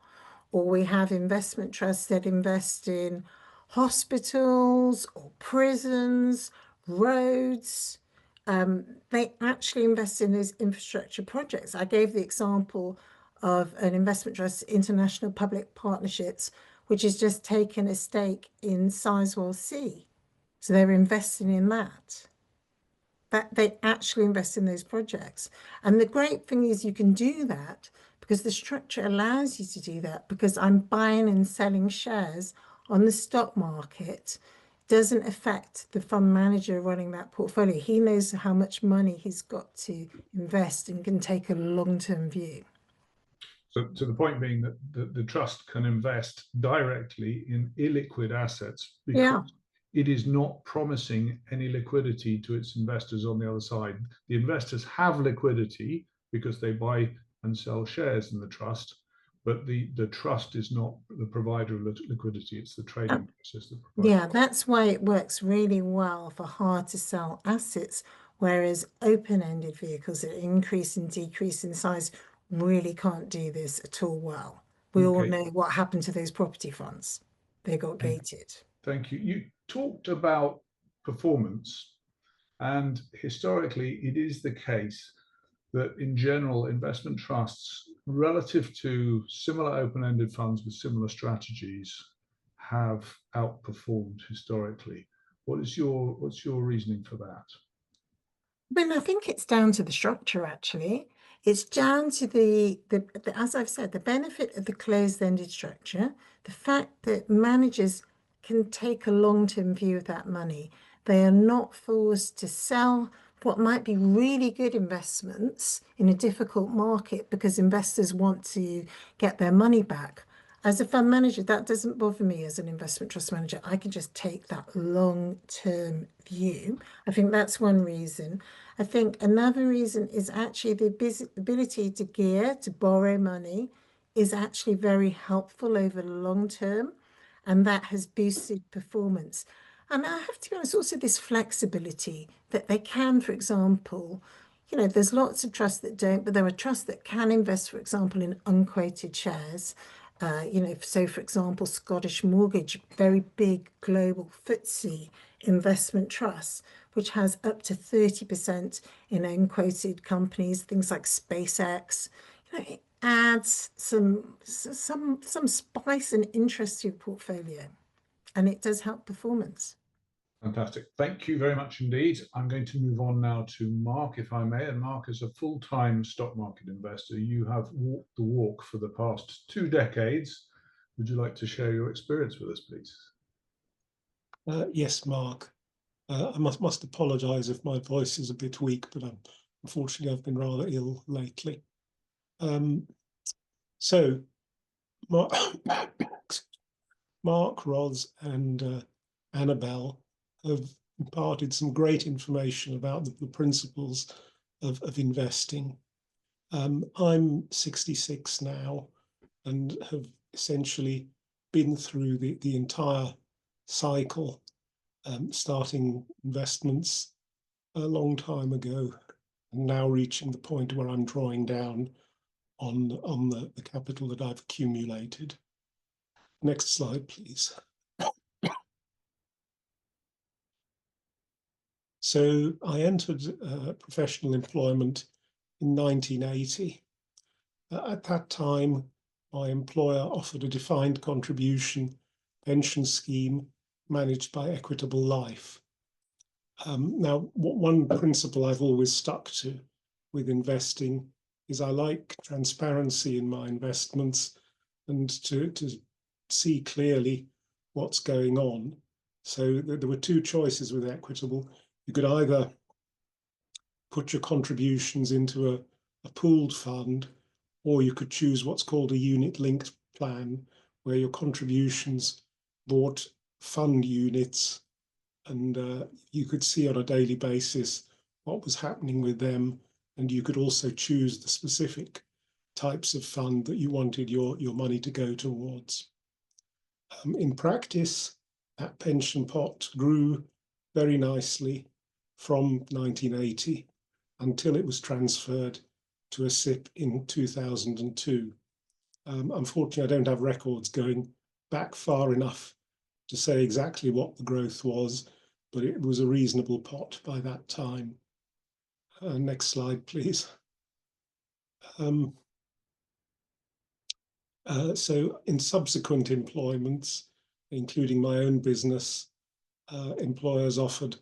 or we have investment trusts that invest in hospitals or prisons, roads. They actually invest in those infrastructure projects. I gave the example of an investment trust, International Public Partnerships, which has just taken a stake in Sizewell C. So they're investing in that. They actually invest in those projects. And the great thing is you can do that because the structure allows you to do that, because I'm buying and selling shares on the stock market. Doesn't affect the fund manager running that portfolio. He knows how much money he's got to invest and can take a long-term view. So to the point being that the trust can invest directly in illiquid assets because it is not promising any liquidity to its investors on the other side. The investors have liquidity because they buy and sell shares in the trust, but the trust is not the provider of liquidity. It's the trading process that provides. Yeah, that's why it works really well for hard to sell assets, whereas open-ended vehicles that increase and decrease in size really can't do this at all well. We all know what happened to those property funds. They got gated. Thank you. You talked about performance, and historically it is the case that in general investment trusts relative to similar open-ended funds with similar strategies have outperformed historically. What's your reasoning for that? Well, I think it's down to the structure, actually. It's down to the as I've said, the benefit of the closed-ended structure, the fact that managers can take a long-term view of that money. They are not forced to sell what might be really good investments in a difficult market because investors want to get their money back. As a fund manager, that doesn't bother me as an investment trust manager. I can just take that long-term view. I think that's one reason. I think another reason is actually the ability to gear, to borrow money is actually very helpful over the long term, and that has boosted performance. And I have to be honest, also this flexibility that they can, for example, there's lots of trusts that don't, but there are trusts that can invest, for example, in unquoted shares. So for example, Scottish Mortgage, very big global FTSE investment trust, which has up to 30% in unquoted companies, things like SpaceX. It adds some spice and interest to your portfolio, and it does help performance. Fantastic. Thank you very much indeed. I'm going to move on now to Mark, if I may. And Mark, as a full-time stock market investor, you have walked the walk for the past 2 decades. Would you like to share your experience with us, please? Yes, Mark. I must apologise if my voice is a bit weak, but unfortunately I've been rather ill lately. So, Mark, Ros, and Annabelle have imparted some great information about the principles of investing. I'm 66 now, and have essentially been through the entire cycle, starting investments a long time ago, and now reaching the point where I'm drawing down on the capital that I've accumulated. Next slide, please. So I entered professional employment in 1980. At that time, my employer offered a defined contribution pension scheme managed by Equitable Life. Now, one principle I've always stuck to with investing is I like transparency in my investments and to see clearly what's going on. So there were two choices with Equitable. You could either put your contributions into a pooled fund, or you could choose what's called a unit-linked plan, where your contributions bought fund units, and you could see on a daily basis what was happening with them, and you could also choose the specific types of fund that you wanted your money to go towards. In practice, that pension pot grew very nicely from 1980 until it was transferred to a SIP in 2002. Unfortunately, I don't have records going back far enough to say exactly what the growth was, but it was a reasonable pot by that time. Next slide, please. So in subsequent employments, including my own business, employers offered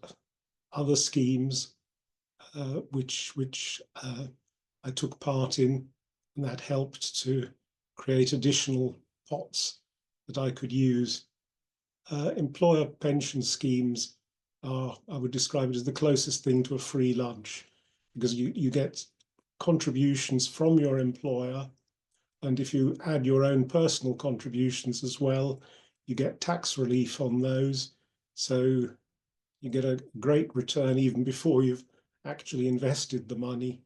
other schemes which I took part in, and that helped to create additional pots that I could use. Employer pension schemes are, I would describe it as the closest thing to a free lunch, because you get contributions from your employer, and if you add your own personal contributions as well, you get tax relief on those. So you get a great return even before you've actually invested the money,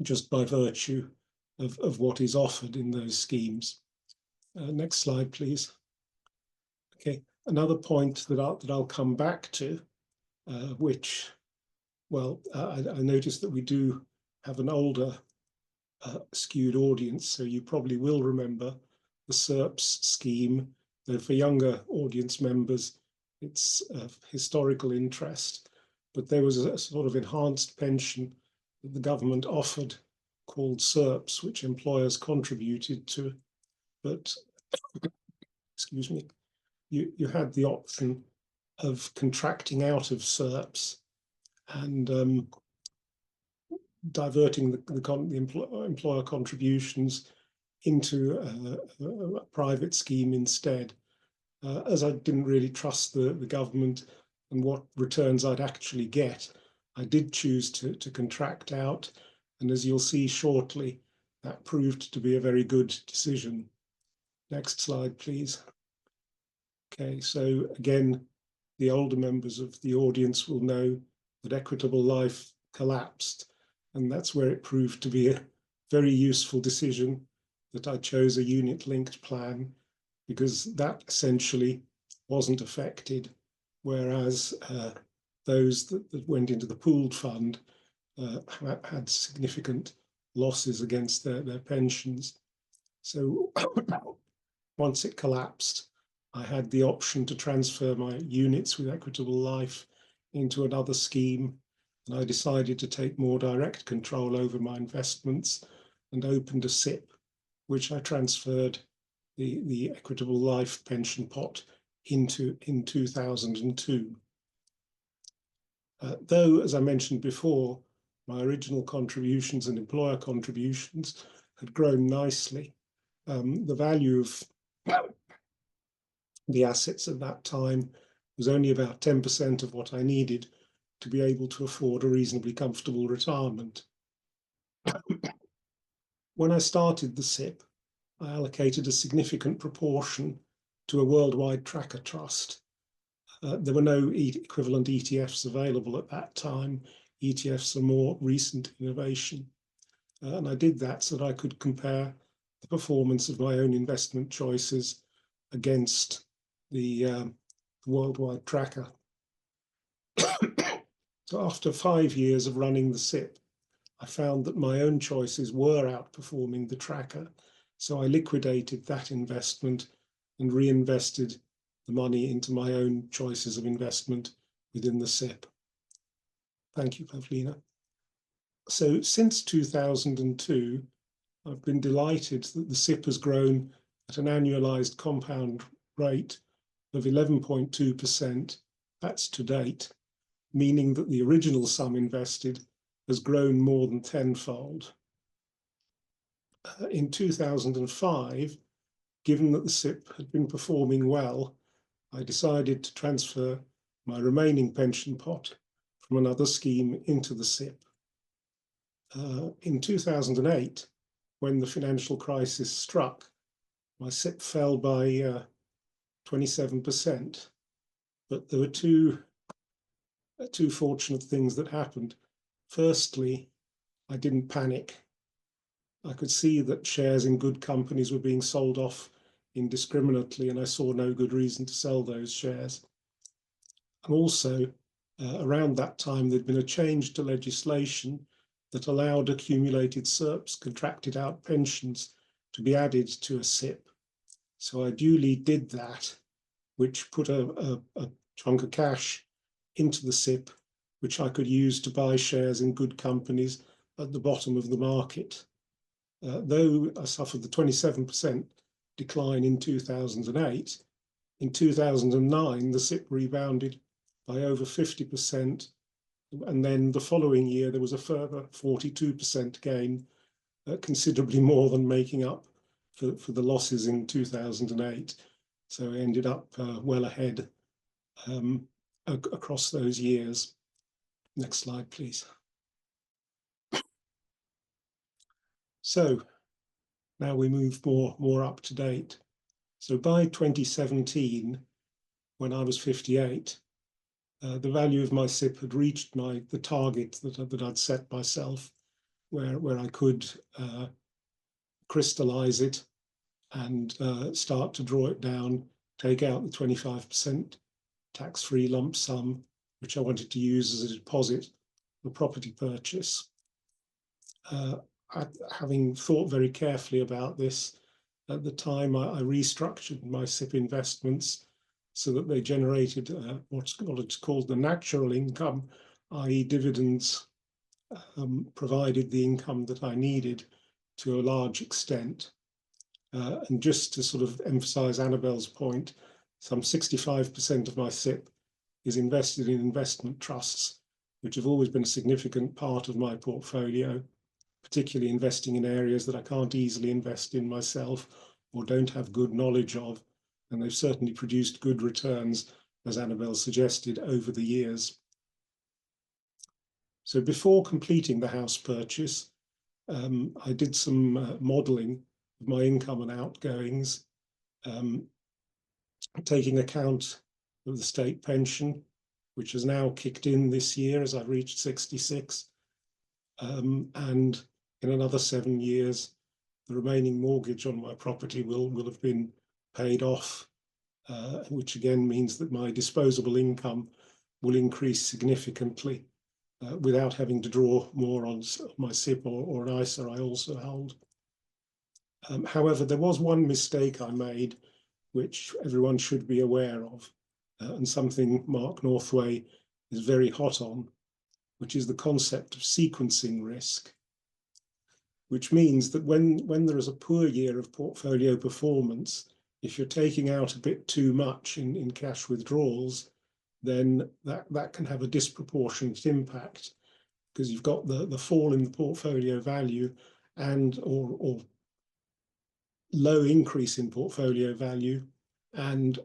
just by virtue of what is offered in those schemes. Next slide, please. Okay, another point that I'll come back to, which, well, I noticed that we do have an older skewed audience, so you probably will remember the SERPS scheme, though for younger audience members, it's of historical interest. But there was a sort of enhanced pension that the government offered called SERPS, which employers contributed to. But, excuse me, you had the option of contracting out of SERPS and diverting the employer contributions into a private scheme instead. As I didn't really trust the government and what returns I'd actually get, I did choose to contract out. And as you'll see shortly, that proved to be a very good decision. Next slide, please. Okay, so again, the older members of the audience will know that Equitable Life collapsed, and that's where it proved to be a very useful decision that I chose a unit-linked plan, because that essentially wasn't affected, whereas those that went into the pooled fund had significant losses against their pensions. So once it collapsed, I had the option to transfer my units with Equitable Life into another scheme, and I decided to take more direct control over my investments and opened a SIP, which I transferred the Equitable Life pension pot into in 2002. Though, as I mentioned before, my original contributions and employer contributions had grown nicely, the value of the assets at that time was only about 10% of what I needed to be able to afford a reasonably comfortable retirement. When I started the SIP, I allocated a significant proportion to a worldwide tracker trust. There were no equivalent ETFs available at that time. ETFs are more recent innovation. And I did that so that I could compare the performance of my own investment choices against the worldwide tracker. So after 5 years of running the SIP, I found that my own choices were outperforming the tracker. So I liquidated that investment and reinvested the money into my own choices of investment within the SIP. Thank you, Pavlina. So since 2002, I've been delighted that the SIP has grown at an annualized compound rate of 11.2%. That's to date, meaning that the original sum invested has grown more than tenfold. In 2005, given that the SIP had been performing well, I decided to transfer my remaining pension pot from another scheme into the SIP. In 2008, when the financial crisis struck, my SIP fell by 27%. But there were two fortunate things that happened. Firstly, I didn't panic. I could see that shares in good companies were being sold off indiscriminately, and I saw no good reason to sell those shares. And also, around that time, there'd been a change to legislation that allowed accumulated SERPs, contracted out pensions, to be added to a SIP. So I duly did that, which put a chunk of cash into the SIP, which I could use to buy shares in good companies at the bottom of the market. Though I suffered the 27% decline in 2008, in 2009, the SIP rebounded by over 50%. And then the following year, there was a further 42% gain, considerably more than making up for the losses in 2008. So I ended up well ahead across those years. Next slide, please. So now we move more up to date. So by 2017, when I was 58, the value of my SIP had reached the target that I'd set myself, where I could crystallize it and start to draw it down, take out the 25% tax-free lump sum, which I wanted to use as a deposit for property purchase. Having thought very carefully about this, at the time I restructured my SIP investments so that they generated what's called the natural income, i.e. dividends provided the income that I needed to a large extent. And just to sort of emphasize Annabelle's point, some 65% of my SIP is invested in investment trusts, which have always been a significant part of my portfolio, particularly investing in areas that I can't easily invest in myself or don't have good knowledge of. And they've certainly produced good returns, as Annabelle suggested, over the years. So before completing the house purchase, I did some modeling of my income and outgoings, taking account of the state pension, which has now kicked in this year as I've reached 66. And in another 7 years, the remaining mortgage on my property will have been paid off, which again means that my disposable income will increase significantly without having to draw more on my SIP or an ISA I also hold. However, there was one mistake I made, which everyone should be aware of, and something Mark Northway is very hot on, which is the concept of sequencing risk, which means that when there is a poor year of portfolio performance, if you're taking out a bit too much in cash withdrawals, then that can have a disproportionate impact, because you've got the fall in the portfolio value and or low increase in portfolio value, and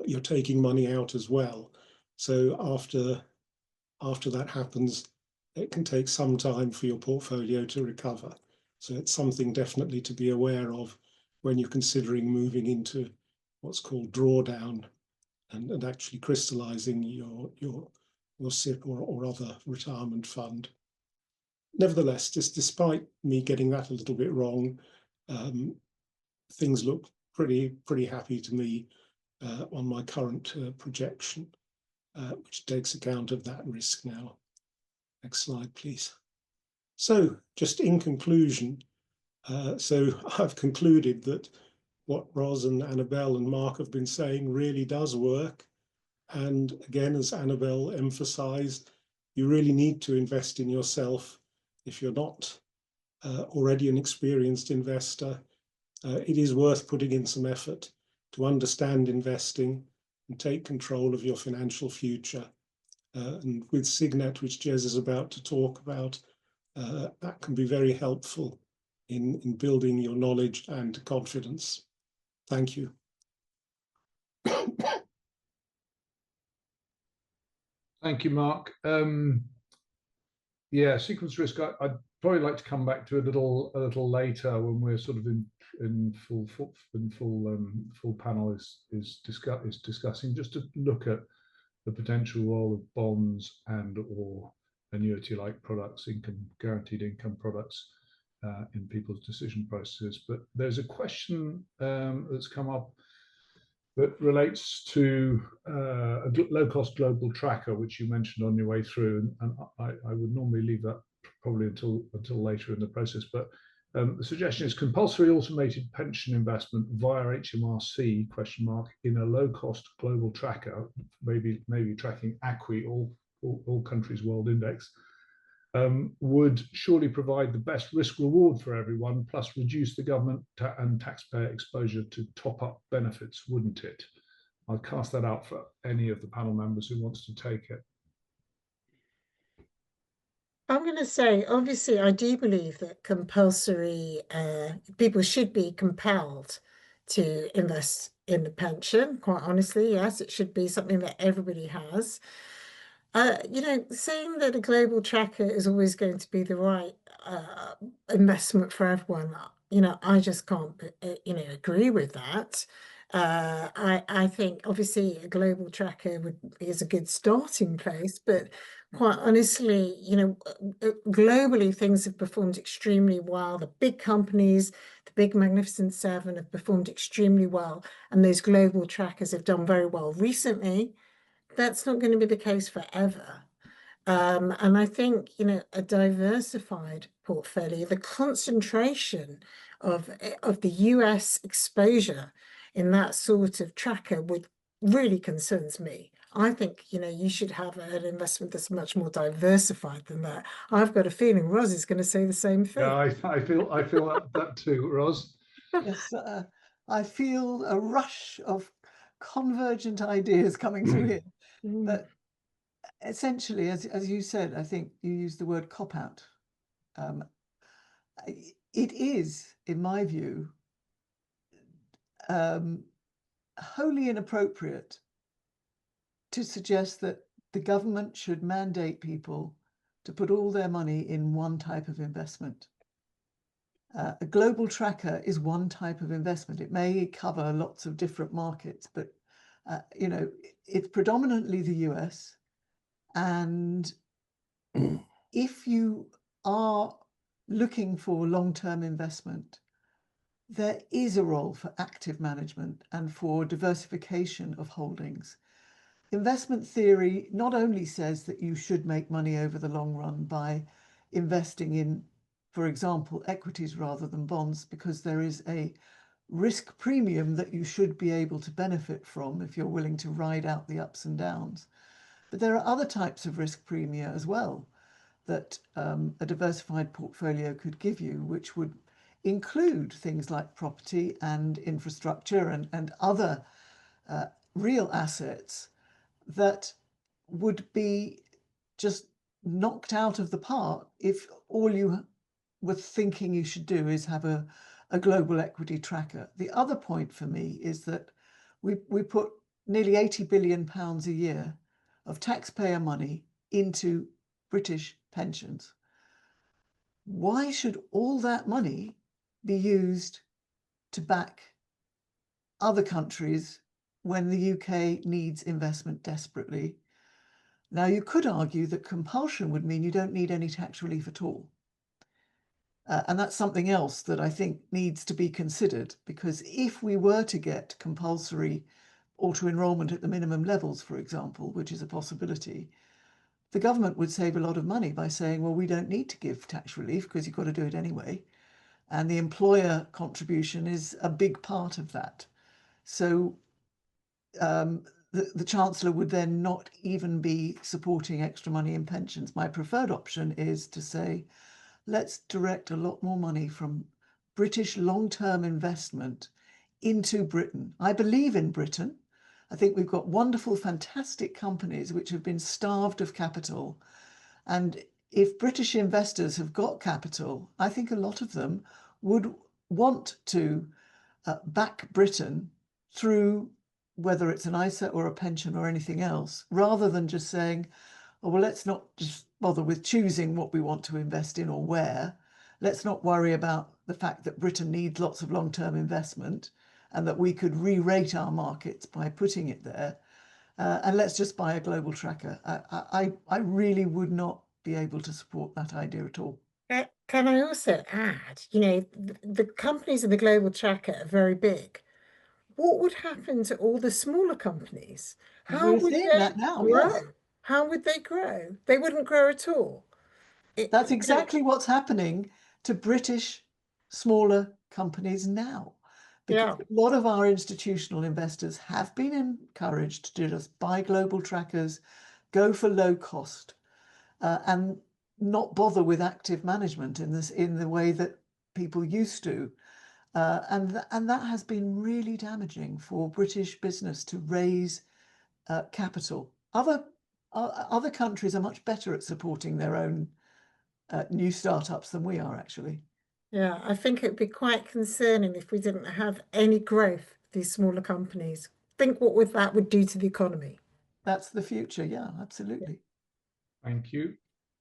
you're taking money out as well. So after that happens, it can take some time for your portfolio to recover. So it's something definitely to be aware of when you're considering moving into what's called drawdown and actually crystallizing your SIP or other retirement fund. nevertheless, just despite me getting that a little bit wrong, things look pretty happy to me on my current projection, which takes account of that risk now. Next slide, please. So just in conclusion, so I've concluded that what Ros and Annabelle and Mark have been saying really does work. And again, as Annabelle emphasized, you really need to invest in yourself. If you're not already an experienced investor, it is worth putting in some effort to understand investing and take control of your financial future. And with SIGnet, which Jez is about to talk about, that can be very helpful in building your knowledge and confidence. Thank you. Thank you, Mark. Yeah, sequence risk, I'd probably like to come back to a little later when we're sort of in full panel is discussing, just to look at the potential role of bonds and or annuity-like products, guaranteed income products in people's decision processes. But there's a question that's come up that relates to a low-cost global tracker, which you mentioned on your way through, and I would normally leave that probably until later in the process. But the suggestion is compulsory automated pension investment via HMRC ? In a low-cost global tracker, maybe tracking ACWI, all countries' world index, would surely provide the best risk reward for everyone, plus reduce the government and taxpayer exposure to top-up benefits, wouldn't it? I'll cast that out for any of the panel members who wants to take it. I'm going to say, obviously, I do believe that compulsory, people should be compelled to invest in the pension. Quite honestly, yes, it should be something that everybody has. You know, saying that a global tracker is always going to be the right investment for everyone, you know, I just can't, you know, agree with that. I think obviously a global tracker is a good starting place, but quite honestly, you know, globally things have performed extremely well. The big companies, the big Magnificent Seven have performed extremely well, and those global trackers have done very well recently. That's not going to be the case forever. And I think, you know, a diversified portfolio, the concentration of the US exposure in that sort of tracker really concerns me. I think, you know, you should have an investment that's much more diversified than that. I've got a feeling Ros is going to say the same thing. Yeah, I feel that too, Ros. Yes, I feel a rush of convergent ideas coming through here. But essentially, as you said, I think you used the word cop-out. It is, in my view, wholly inappropriate to suggest that the government should mandate people to put all their money in one type of investment. A global tracker is one type of investment. It may cover lots of different markets, but you know, it's predominantly the US. And if you are looking for long-term investment, there is a role for active management and for diversification of holdings. Investment theory not only says that you should make money over the long run by investing in, for example, equities rather than bonds, because there is a risk premium that you should be able to benefit from if you're willing to ride out the ups and downs. But there are other types of risk premia as well that a diversified portfolio could give you, which would include things like property and infrastructure and other real assets that would be just knocked out of the park if all you were thinking you should do is have a global equity tracker. The other point for me is that we put nearly £80 billion a year of taxpayer money into British pensions. Why should all that money be used to back other countries when the UK needs investment desperately? Now, you could argue that compulsion would mean you don't need any tax relief at all. And that's something else that I think needs to be considered, because if we were to get compulsory auto-enrolment at the minimum levels, for example, which is a possibility, the government would save a lot of money by saying, well, we don't need to give tax relief because you've got to do it anyway. And the employer contribution is a big part of that. So the Chancellor would then not even be supporting extra money in pensions. My preferred option is to say, let's direct a lot more money from British long-term investment into Britain. I believe in Britain. I think we've got wonderful, fantastic companies which have been starved of capital. And if British investors have got capital, I think a lot of them would want to back Britain through whether it's an ISA or a pension or anything else, rather than just saying, oh, well, let's not just bother with choosing what we want to invest in or where. Let's not worry about the fact that Britain needs lots of long-term investment and that we could re-rate our markets by putting it there. And let's just buy a global tracker. I really would not be able to support that idea at all. Can I also add, the companies in the global tracker are very big. What would happen to all the smaller companies? How We're would seeing they that now, grow? yes. How would they grow? They wouldn't grow at all. That's exactly what's happening to British smaller companies now. Because a lot of our institutional investors have been encouraged to just buy global trackers, go for low cost, and not bother with active management in the way that people used to. And that has been really damaging for British business to raise capital. Other countries are much better at supporting their own new startups than we are, actually. Yeah, I think it would be quite concerning if we didn't have any growth of these smaller companies. Think what that would do to the economy. That's the future. Yeah, absolutely. Thank you.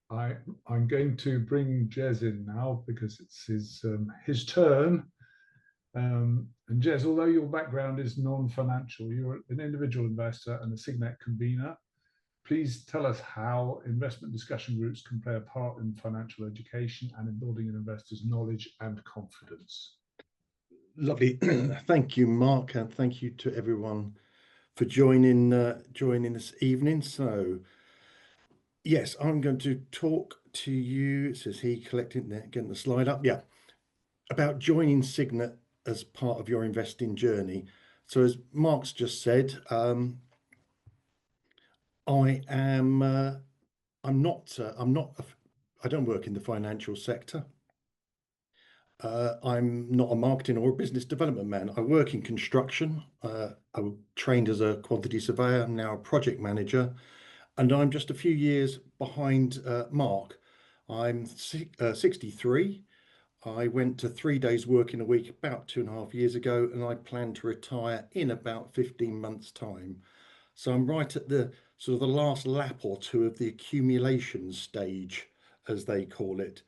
I'm going to bring Jez in now because it's his turn. And Jez, although your background is non-financial, you're an individual investor and a SIGnet convener. Please tell us how investment discussion groups can play a part in financial education and in building an investor's knowledge and confidence. Lovely. Thank you, Mark, and thank you to everyone for joining this evening. So, yes, I'm going to talk to you, says he, collecting there, getting the slide up. Yeah, about joining SIGnet as part of your investing journey. So, as Mark's just said, I don't work in the financial sector. I'm not a marketing or a business development man. I work in construction. I trained as a quantity surveyor, now a project manager, and I'm just a few years behind Mark. I'm 63. I went to 3 days working a week about 2.5 years ago, and I plan to retire in about 15 months' time. So I'm right at the sort of the last lap or two of the accumulation stage, as they call it.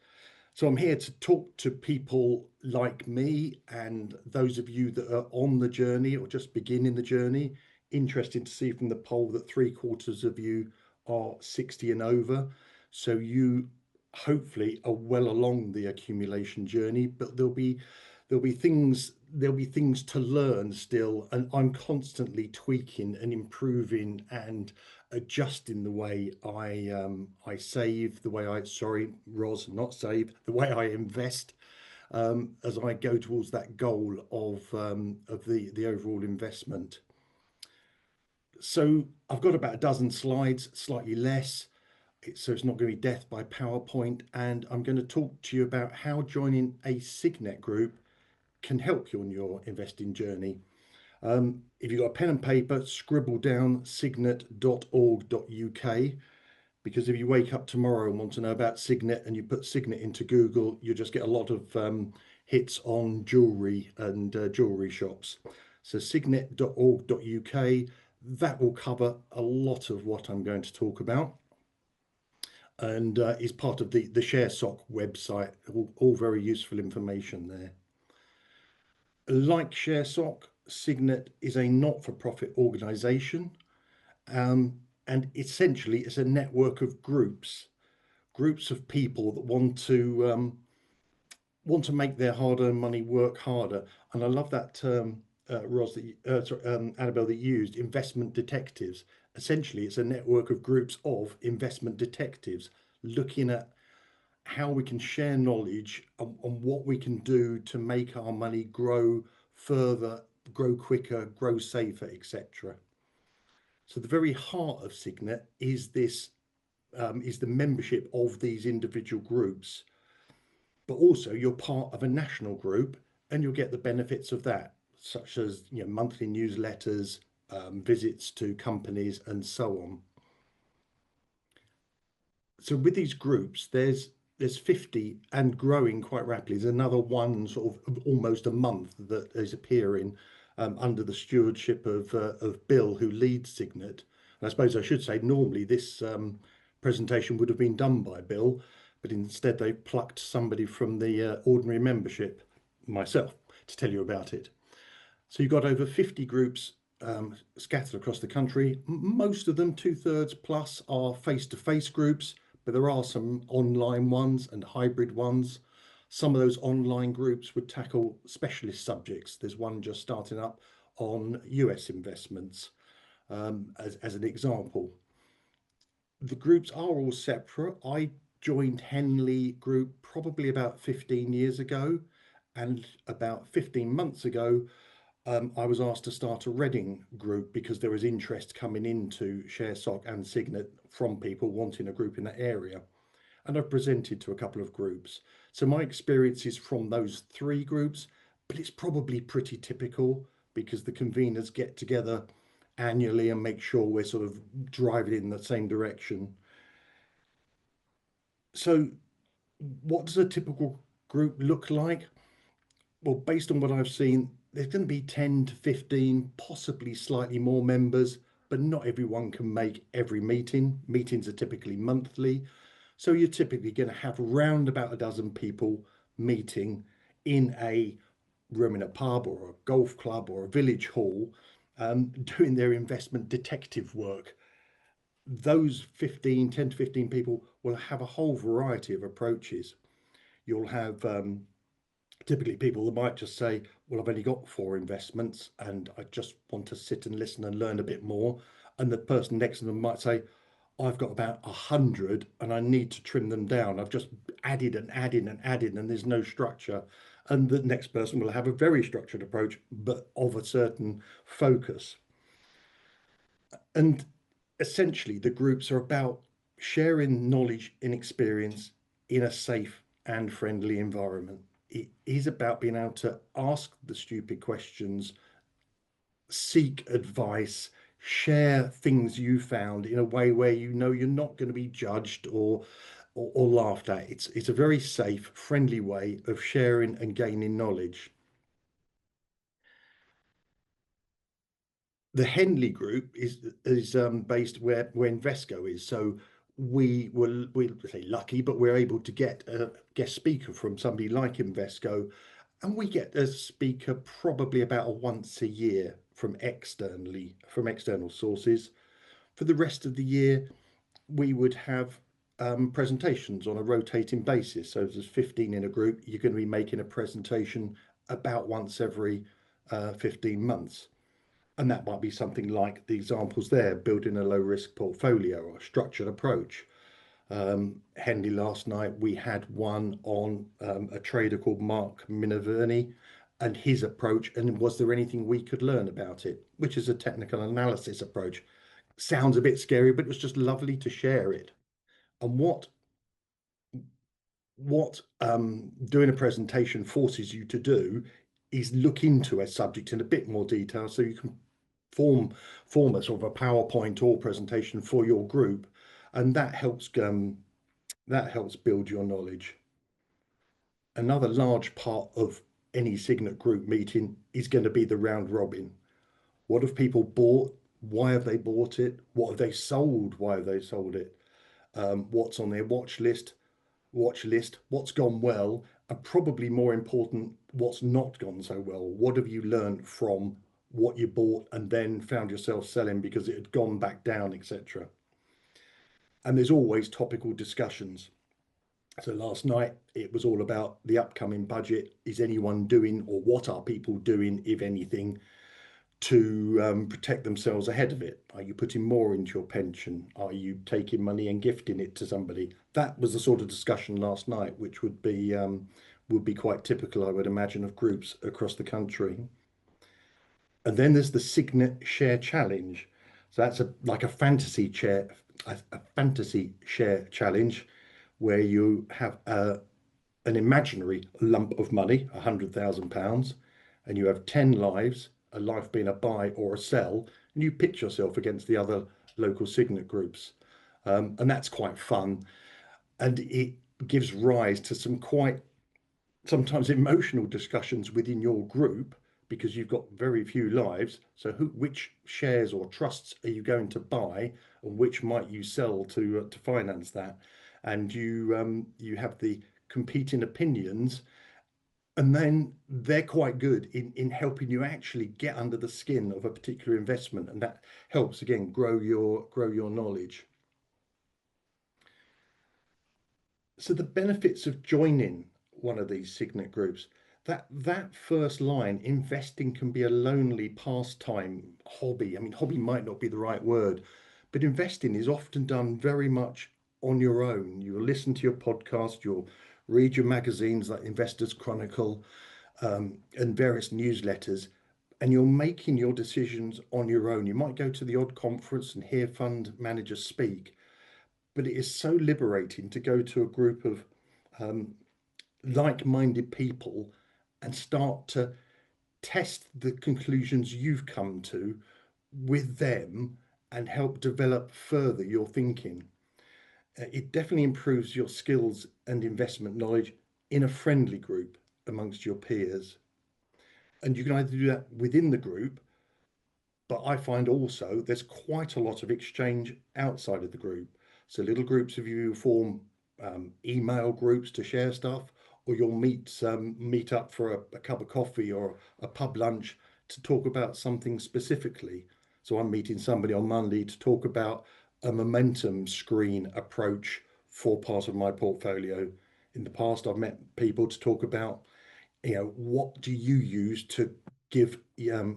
So I'm here to talk to people like me and those of you that are on the journey or just beginning the journey. Interesting to see from the poll that 3/4 of you are 60 and over. So you hopefully are well along the accumulation journey, but there'll be things to learn still, and I'm constantly tweaking and improving and adjusting the way I save, the way the way I invest, as I go towards that goal of the overall investment. So I've got about a dozen slides, slightly less, so it's not going to be death by PowerPoint, and I'm going to talk to you about how joining a SIGnet group can help you on your investing journey. If you've got a pen and paper, scribble down signet.org.uk, because if you wake up tomorrow and want to know about SIGnet and you put SIGnet into Google, you'll just get a lot of hits on jewellery and jewellery shops. So signet.org.uk, that will cover a lot of what I'm going to talk about, and is part of the ShareSoc website, all very useful information there. Like ShareSoc, SIGnet is a not-for-profit organisation, and essentially it's a network of groups of people that want to want to make their hard-earned money work harder. And I love that term, Ros, Annabelle, that you used, investment detectives. Essentially, it's a network of groups of investment detectives looking at how we can share knowledge on what we can do to make our money grow further, grow quicker, grow safer, etc. So the very heart of SIGnet is this, is the membership of these individual groups, but also you're part of a national group and you'll get the benefits of that, such as monthly newsletters, visits to companies, and so on. So with these groups, there's 50 and growing quite rapidly. There's another one sort of almost a month that is appearing under the stewardship of Bill, who leads SIGnet. And I suppose I should say normally this presentation would have been done by Bill, but instead they plucked somebody from the ordinary membership, myself, to tell you about it. So you've got over 50 groups scattered across the country. Most of them, 2/3 plus, are face-to-face groups, but there are some online ones and hybrid ones. Some of those online groups would tackle specialist subjects. There's one just starting up on US investments, as an example. The groups are all separate. I joined Henley Group probably about 15 years ago, and about 15 months ago, I was asked to start a Reading group because there was interest coming into ShareSoc and SIGnet from people wanting a group in that area. And I've presented to a couple of groups. So my experience is from those 3 groups, but it's probably pretty typical because the conveners get together annually and make sure we're sort of driving in the same direction. So what does a typical group look like? Well, based on what I've seen, there's going to be 10 to 15, possibly slightly more members, but not everyone can make every meeting. Meetings are typically monthly. So you're typically going to have around about a dozen people meeting in a room in a pub or a golf club or a village hall, doing their investment detective work. Those 10 to 15 people will have a whole variety of approaches. You'll have typically people that might just say, well, I've only got 4 investments and I just want to sit and listen and learn a bit more. And the person next to them might say, I've got about 100 and I need to trim them down. I've just added and added and added and there's no structure. And the next person will have a very structured approach, but of a certain focus. And essentially the groups are about sharing knowledge and experience in a safe and friendly environment. It is about being able to ask the stupid questions, seek advice, share things you found in a way where you're not going to be judged or laughed at. It's a very safe, friendly way of sharing and gaining knowledge. The Henley Group is based where Invesco is. So we're say lucky, but we're able to get a guest speaker from somebody like Invesco, and we get a speaker probably about once a year from external sources. For the rest of the year, we would have presentations on a rotating basis. So if there's 15 in a group, you're going to be making a presentation about once every 15 months. And that might be something like the examples there, building a low risk portfolio or a structured approach. Henley last night, we had one on a trader called Mark Minervini and his approach, and was there anything we could learn about it, which is a technical analysis approach. Sounds a bit scary, but it was just lovely to share it. And what doing a presentation forces you to do is look into a subject in a bit more detail so you can form a sort of a PowerPoint or presentation for your group, and that helps build your knowledge. Another large part of any SIGnet group meeting is going to be the round robin. What have people bought? Why have they bought it? What have they sold? Why have they sold it? What's on their watch list, what's gone well, and probably more important, what's not gone so well. What have you learned from what you bought and then found yourself selling because it had gone back down, etc. And there's always topical discussions. So last night it was all about the upcoming budget. Is anyone doing, or what are people doing, if anything, to protect themselves ahead of it? Are you putting more into your pension? Are you taking money and gifting it to somebody? That was the sort of discussion last night, which would be quite typical, I would imagine, of groups across the country. And then there's the SIGnet Share Challenge. So that's like a fantasy share challenge, where you have an imaginary lump of money, £100,000, and you have 10 lives, a life being a buy or a sell, and you pitch yourself against the other local SIGnet groups. And that's quite fun. And it gives rise to some quite sometimes emotional discussions within your group, because you've got very few lives. So which shares or trusts are you going to buy, and which might you sell to finance that? And you have the competing opinions, and then they're quite good in helping you actually get under the skin of a particular investment, and that helps again grow your knowledge. So the benefits of joining one of these SIGnet groups, that first line, investing can be a lonely pastime, hobby. I mean, hobby might not be the right word, but investing is often done very much on your own. You'll listen to your podcast, you'll read your magazines like Investors Chronicle, and various newsletters, and you're making your decisions on your own. You might go to the odd conference and hear fund managers speak, but it is so liberating to go to a group of like-minded people and start to test the conclusions you've come to with them and help develop further your thinking. It definitely improves your skills and investment knowledge in a friendly group amongst your peers. And you can either do that within the group, but I find also there's quite a lot of exchange outside of the group. So little groups of you form email groups to share stuff, or you'll meet up for a cup of coffee or a pub lunch to talk about something specifically. So I'm meeting somebody on Monday to talk about a momentum screen approach for part of my portfolio. In the past, I've met people to talk about, what do you use to give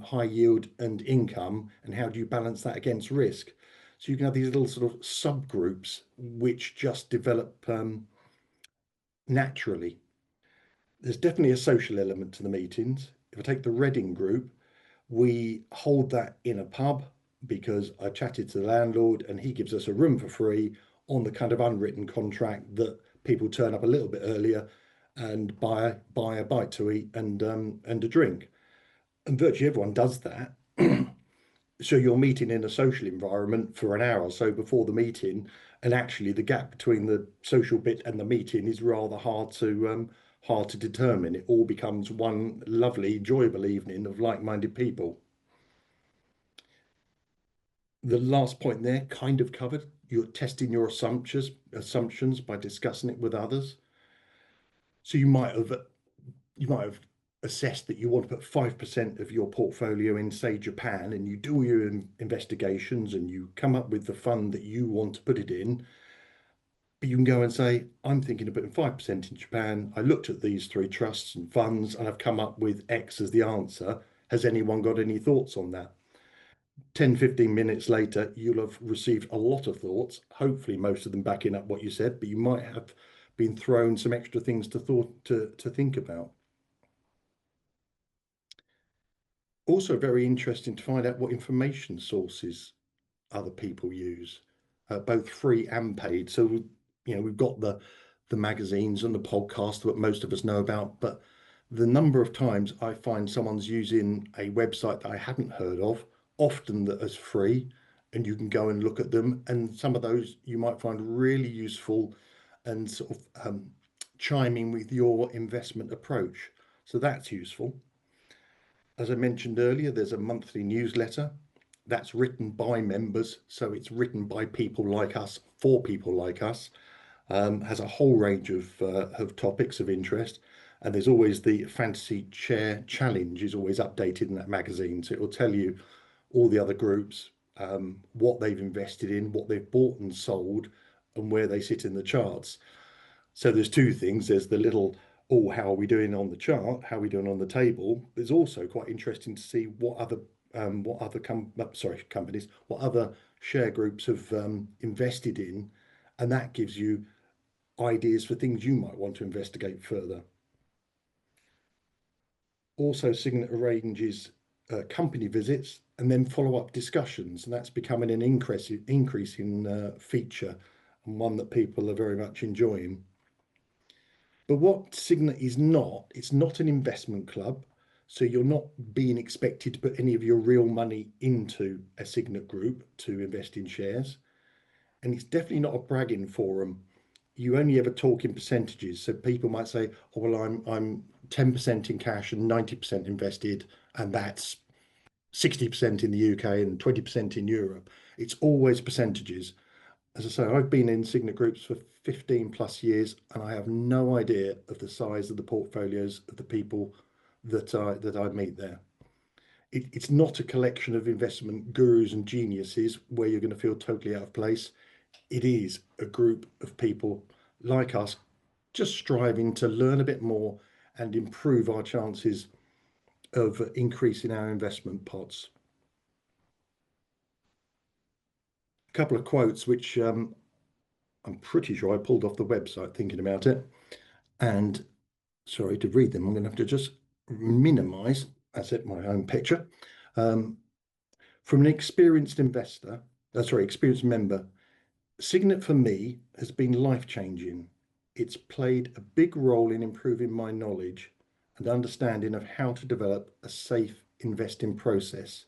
high yield and income, and how do you balance that against risk? So you can have these little sort of subgroups which just develop naturally. There's definitely a social element to the meetings. If I take the Reading group, we hold that in a pub because I chatted to the landlord and he gives us a room for free on the kind of unwritten contract that people turn up a little bit earlier and buy a bite to eat and a drink. And virtually everyone does that. So you're meeting in a social environment for an hour or so before the meeting, and actually the gap between the social bit and the meeting is rather hard to determine. It all becomes one lovely, enjoyable evening of like-minded people. The last point there kind of covered. You're testing your assumptions by discussing it with others. So you might have assessed that you want to put 5% of your portfolio in, say, Japan, and you do your investigations and you come up with the fund that you want to put it in. But you can go and say, I'm thinking of putting 5% in Japan. I looked at these 3 trusts and funds and I've come up with X as the answer. Has anyone got any thoughts on that? 10, 15 minutes later, you'll have received a lot of thoughts, hopefully most of them backing up what you said, but you might have been thrown some extra things to think about. Also very interesting to find out what information sources other people use, both free and paid. So, we've got the magazines and the podcast that most of us know about, but the number of times I find someone's using a website that I hadn't heard of, often that is free, and you can go and look at them. And some of those you might find really useful and sort of chiming with your investment approach. So that's useful. As I mentioned earlier, there's a monthly newsletter that's written by members. So it's written by people like us, for people like us, has a whole range of topics of interest. And there's always the Fantasy Share Challenge is always updated in that magazine. So it will tell you all the other groups, what they've invested in, what they've bought and sold, and where they sit in the charts. So there's two things. There's the little, oh, how are we doing on the chart? How are we doing on the table? It's also quite interesting to see what other companies, what other share groups have invested in, and that gives you ideas for things you might want to investigate further. Also, SIGnet arranges company visits and then follow-up discussions, and that's becoming an increasing feature, and one that people are very much enjoying. But what SIGnet is not, it's not an investment club, so you're not being expected to put any of your real money into a SIGnet group to invest in shares. And it's definitely not a bragging forum. You only ever talk in percentages. So people might say, oh, well, I'm 10% in cash and 90% invested, and that's 60% in the UK and 20% in Europe. It's always percentages. As I say, I've been in SIGnet groups for 15 plus years, and I have no idea of the size of the portfolios of the people that I meet there. It's not a collection of investment gurus and geniuses where you're going to feel totally out of place. It is a group of people like us just striving to learn a bit more and improve our chances of increasing our investment pots. A couple of quotes which I'm pretty sure I pulled off the website thinking about it, and sorry to read them, I'm going to have to just minimize, that's it, my own picture. From an experienced experienced member, SIGnet for me has been life-changing. It's played a big role in improving my knowledge and understanding of how to develop a safe investing process.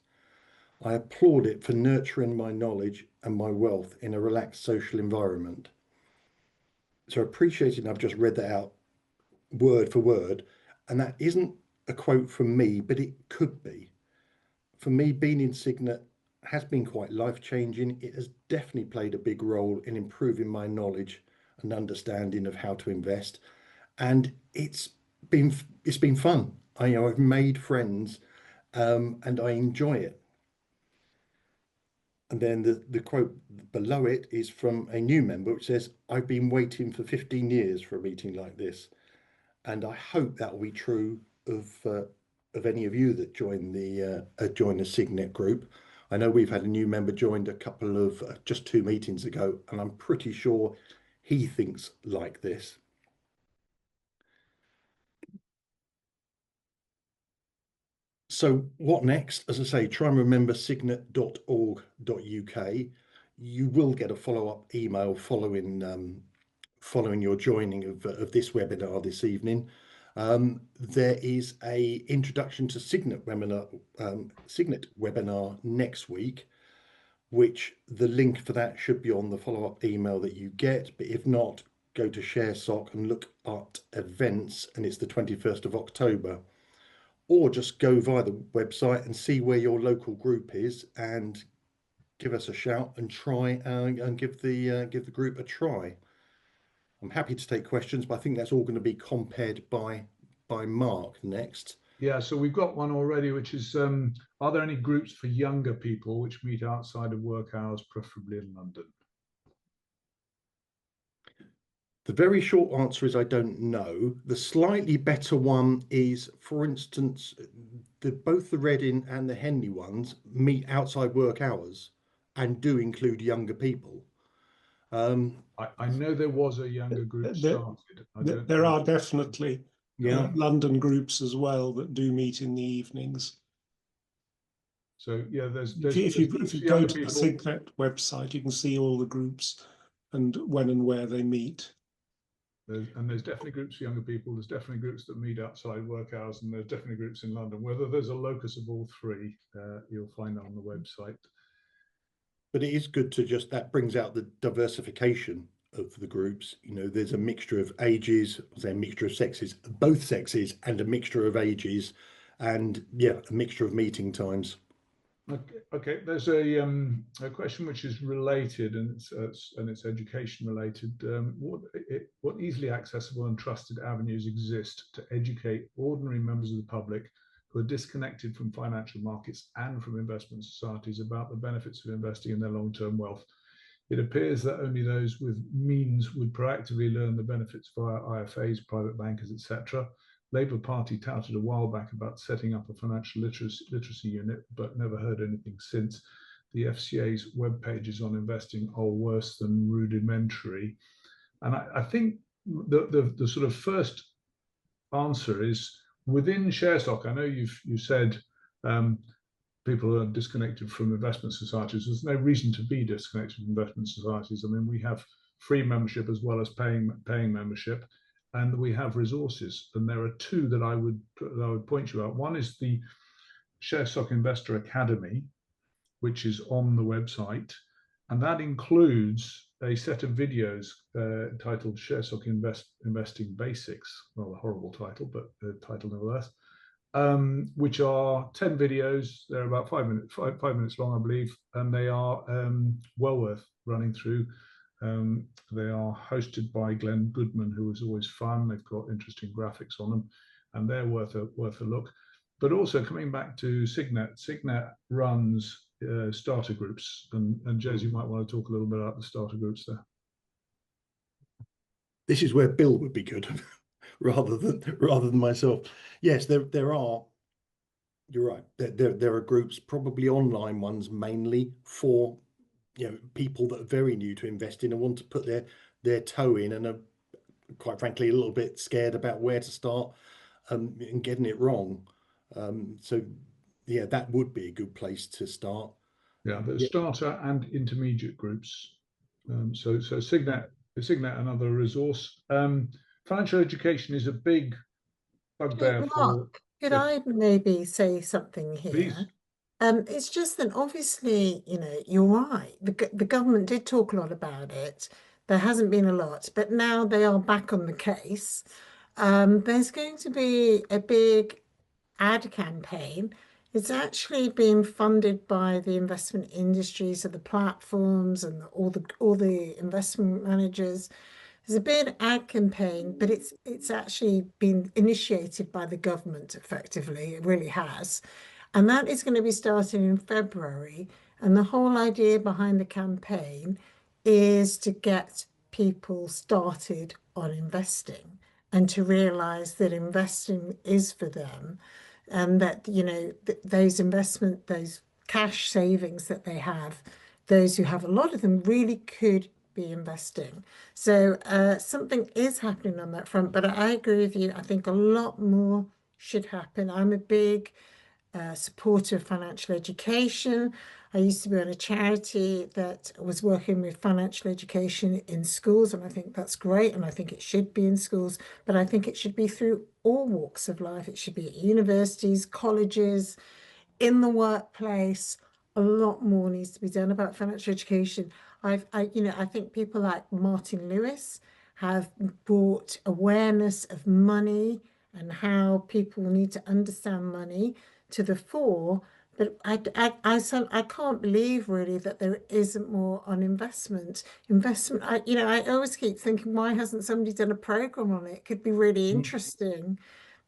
I applaud it for nurturing my knowledge and my wealth in a relaxed social environment. So appreciating I've just read that out word for word, and that isn't a quote from me, but it could be. For me, being in SIGnet has been quite life-changing. It has definitely played a big role in improving my knowledge and understanding of how to invest, and it's been fun. I've made friends, and I enjoy it. And then the quote below it is from a new member, which says, I've been waiting for 15 years for a meeting like this. And I hope that will be true of any of you that join the SIGnet group. I know we've had a new member joined a couple of just 2 meetings ago, and I'm pretty sure he thinks like this. So what next? As I say, try and remember signet.org.uk. You will get a follow-up email following your joining of this webinar this evening. There is a introduction to SIGnet webinar next week, which the link for that should be on the follow-up email that you get. But if not, go to ShareSoc and look at events, and it's the 21st of October. Or just go via the website and see where your local group is and give us a shout and try and give the group a try. I'm happy to take questions, but I think that's all going to be compared by Mark next. Yeah, so we've got one already, which is, are there any groups for younger people which meet outside of work hours, preferably in London? The very short answer is I don't know. The slightly better one is, for instance, both the Reading and the Henley ones meet outside work hours and do include younger people. I know there was a younger group started. There are definitely London groups as well that do meet in the evenings. So yeah, if you go to the SIGnet website, you can see all the groups and when and where they meet. There's definitely groups for younger people. There's definitely groups that meet outside work hours, and there's definitely groups in London. Whether there's a locus of all three, you'll find on the website. But it is good to that brings out the diversification of the groups. You know, there's a mixture of ages, a mixture of sexes, both sexes, and a mixture of ages, and yeah, a mixture of meeting times. Okay. There's a question which is related, and it's education related. What easily accessible and trusted avenues exist to educate ordinary members of the public who are disconnected from financial markets and from investment societies about the benefits of investing in their long-term wealth? It appears that only those with means would proactively learn the benefits via IFAs, private bankers, etc. Labour Party touted a while back about setting up a financial literacy unit, but never heard anything since. The FCA's web pages on investing are worse than rudimentary. And I think the sort of first answer is within ShareSoc. I know you said people are disconnected from investment societies. There's no reason to be disconnected from investment societies. I mean, we have free membership as well as paying membership, and we have resources. And there are two that I would point you out. One is the ShareSoc Investor Academy, which is on the website, and that includes a set of videos titled ShareSoc Investing Basics. Well, a horrible title, but the title nevertheless. Which are 10 videos. They're about 5 minutes long, I believe, and they are well worth running through. They are hosted by Glenn Goodman, who is always fun. They've got interesting graphics on them, and they're worth a look. But also coming back to SIGnet, SIGnet runs starter groups, and Jez, you might want to talk a little bit about the starter groups there. This is where Bill would be good. rather than myself. Yes, there are. You're right. There are groups, probably online ones, mainly for people that are very new to investing and want to put their toe in and are quite frankly a little bit scared about where to start and getting it wrong. So yeah, that would be a good place to start. Yeah, there's starter and intermediate groups. So SIGnet, another resource. Financial education is a big bugbear for. Could I maybe say something here? Please. It's just that obviously, you're right. The government did talk a lot about it. There hasn't been a lot, but now they are back on the case. There's going to be a big ad campaign. It's actually being funded by the investment industry, so the platforms and all the investment managers. There's a big ad campaign, but it's actually been initiated by the government effectively. It really has. And that is going to be starting in February. And the whole idea behind the campaign is to get people started on investing and to realize that investing is for them, and that, those cash savings that they have, those who have a lot of them really could be investing. So something is happening on that front, but I agree with you. I think a lot more should happen. I'm a big supporter of financial education. I used to be on a charity that was working with financial education in schools, and I think that's great, and I think it should be in schools, but I think it should be through all walks of life. It should be at universities, colleges, in the workplace. A lot more needs to be done about financial education. I think people like Martin Lewis have brought awareness of money and how people need to understand money to the fore. But I can't believe really that there isn't more on investment. I always keep thinking, why hasn't somebody done a program on it? It could be really interesting,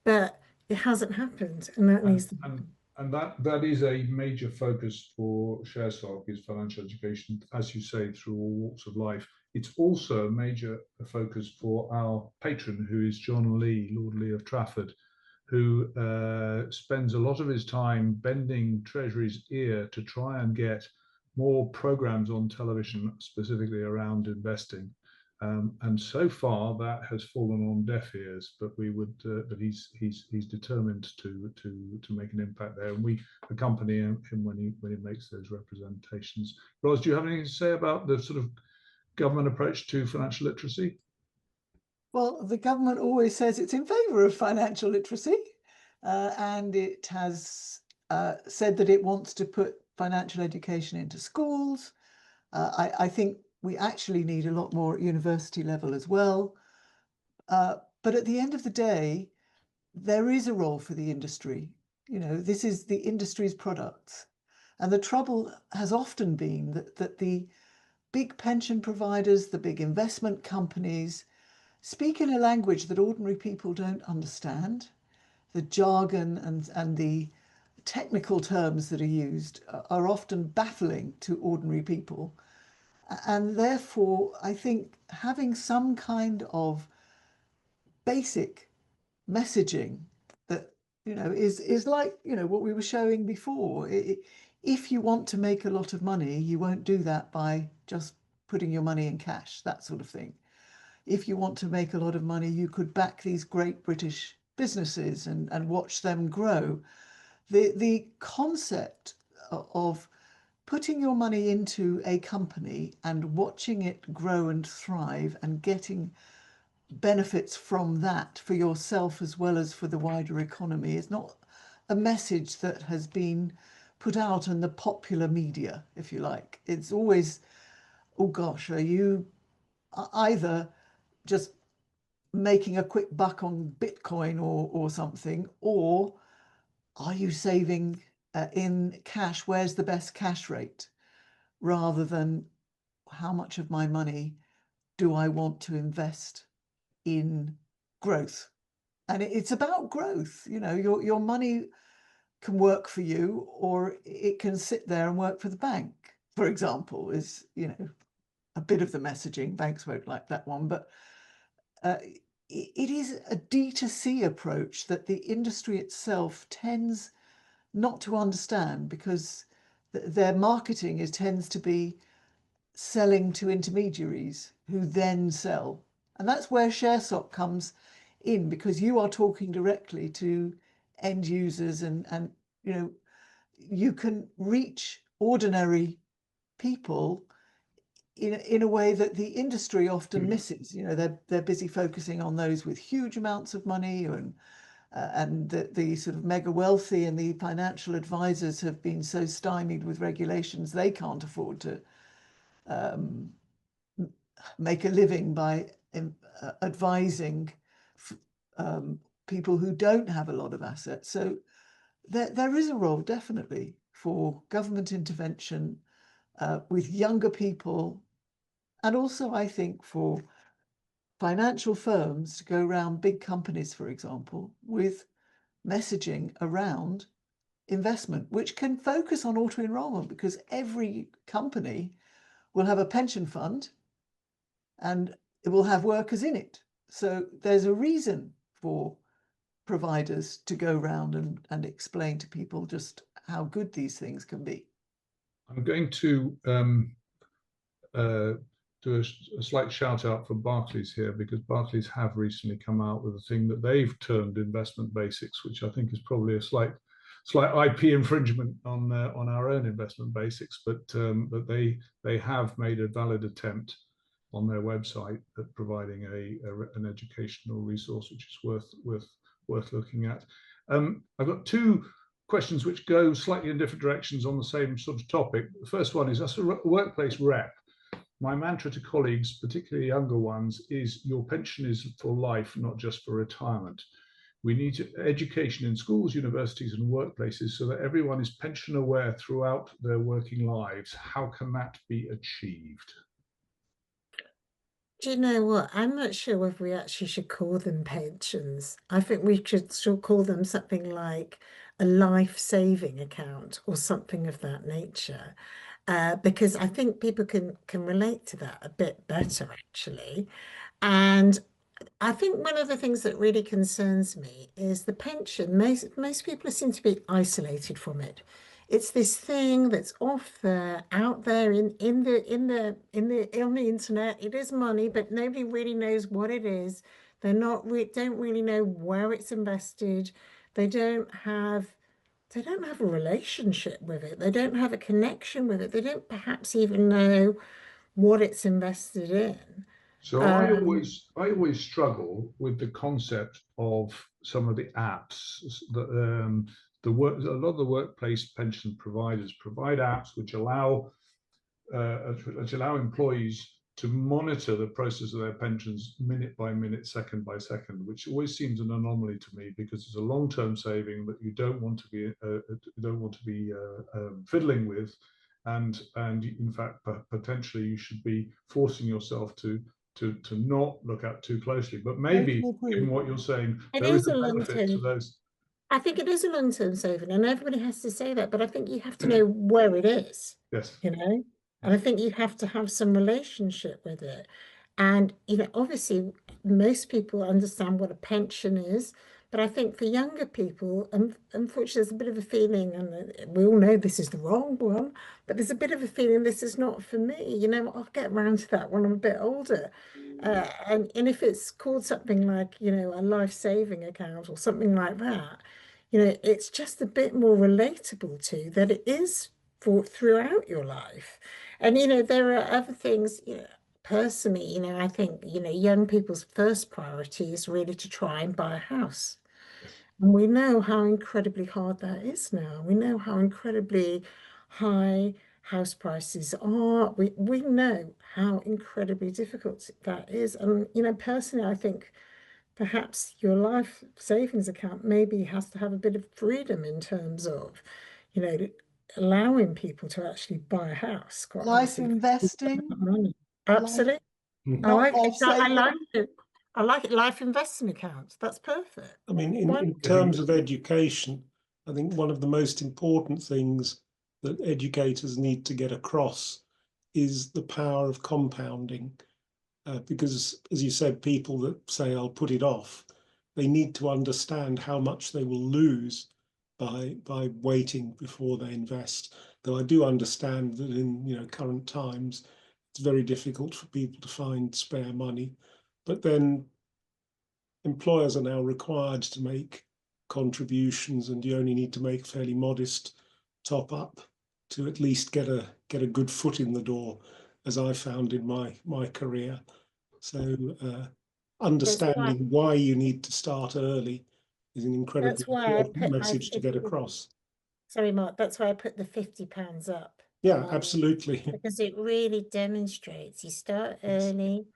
but it hasn't happened, and that needs to happen. And that is a major focus for ShareSoc, is financial education, as you say, through all walks of life. It's also a major focus for our patron, who is John Lee, Lord Lee of Trafford, who spends a lot of his time bending Treasury's ear to try and get more programs on television, specifically around investing. And so far that has fallen on deaf ears, but he's determined to make an impact there, and we accompany him when he makes those representations. Ros, do you have anything to say about the sort of government approach to financial literacy? Well, the government always says it's in favour of financial literacy, and it has said that it wants to put financial education into schools. I think we actually need a lot more at university level as well. But at the end of the day, there is a role for the industry. This is the industry's products. And the trouble has often been that the big pension providers, the big investment companies, speak in a language that ordinary people don't understand. The jargon and the technical terms that are used are often baffling to ordinary people. And therefore, I think having some kind of basic messaging that, is like, what we were showing before. If you want to make a lot of money, you won't do that by just putting your money in cash, that sort of thing. If you want to make a lot of money, you could back these great British businesses and watch them grow. The concept of putting your money into a company and watching it grow and thrive and getting benefits from that for yourself as well as for the wider economy is not a message that has been put out in the popular media, if you like. It's always, oh gosh, are you either just making a quick buck on Bitcoin or something, or are you saving in cash? Where's the best cash rate? Rather than how much of my money do I want to invest in growth? And it's about growth. Your money can work for you, or it can sit there and work for the bank, for example, is, a bit of the messaging. Banks won't like that one, but it is a D2C approach that the industry itself tends not to understand, because their marketing tends to be selling to intermediaries who then sell. And that's where ShareSoc comes in, because you are talking directly to end users, and you can reach ordinary people in a way that the industry often misses. They're busy focusing on those with huge amounts of money, and the sort of mega wealthy and the financial advisors have been so stymied with regulations they can't afford to make a living by advising people who don't have a lot of assets. So there is a role definitely for government intervention with younger people, and also I think for financial firms to go around big companies, for example, with messaging around investment, which can focus on auto-enrollment, because every company will have a pension fund and it will have workers in it. So there's a reason for providers to go around and explain to people just how good these things can be. I'm going to do a slight shout out for Barclays here, because Barclays have recently come out with a thing that they've termed investment basics, which I think is probably a slight IP infringement on our own investment basics, but they have made a valid attempt on their website at providing an educational resource which is worth looking at. I've got two questions which go slightly in different directions on the same sort of topic. The first one is, as a workplace rep, my mantra to colleagues, particularly younger ones, is your pension is for life, not just for retirement. We need education in schools, universities, and workplaces so that everyone is pension aware throughout their working lives. How can that be achieved? Do you know what? I'm not sure whether we actually should call them pensions. I think we should still call them something like a life-saving account or something of that nature, because I think people can relate to that a bit better, actually. And I think one of the things that really concerns me is the pension. Most people seem to be isolated from it. It's this thing that's off there, out there on the internet. It is money, but nobody really knows what it is. Don't really know where it's invested. They don't have a relationship with it. They don't have a connection with it. They don't perhaps even know what it's invested in. So I always struggle with the concept of some of the apps that a lot of the workplace pension providers provide apps which allow employees to monitor the process of their pensions minute by minute, second by second, which always seems an anomaly to me, because it's a long-term saving that you don't want to be fiddling with, and in fact potentially you should be forcing yourself to not look at too closely. But maybe, given what you're saying, there is a benefit to those. I think it is a long-term saving, and everybody has to say that, but I think you have to know where it is. Yes. You know? And I think you have to have some relationship with it. And, obviously, most people understand what a pension is. But I think for younger people, unfortunately, there's a bit of a feeling, and we all know this is the wrong one, but there's a bit of a feeling this is not for me. I'll get around to that when I'm a bit older. And if it's called something like, a life-saving account or something like that, it's just a bit more relatable to that it is for throughout your life. And, there are other things, personally, I think, young people's first priority is really to try and buy a house. And we know how incredibly hard that is now. We know how incredibly high house prices are. We know how incredibly difficult that is. And, personally, I think perhaps your life savings account maybe has to have a bit of freedom in terms of, allowing people to actually buy a house. Quite Life honestly, investing, money. Absolutely. not life I saving. like it. I like it. Life investment accounts. That's perfect. I mean, in terms of education, I think one of the most important things that educators need to get across is the power of compounding. Because, as you said, people that say, I'll put it off, they need to understand how much they will lose by waiting before they invest. Though I do understand that in current times, it's very difficult for people to find spare money. But then employers are now required to make contributions, and you only need to make a fairly modest top up to at least get a good foot in the door, as I found in my career. So understanding why you need to start early is an incredibly important message to get across. Sorry, Mark, that's why I put the £50 up. Yeah, absolutely. Because it really demonstrates you start early,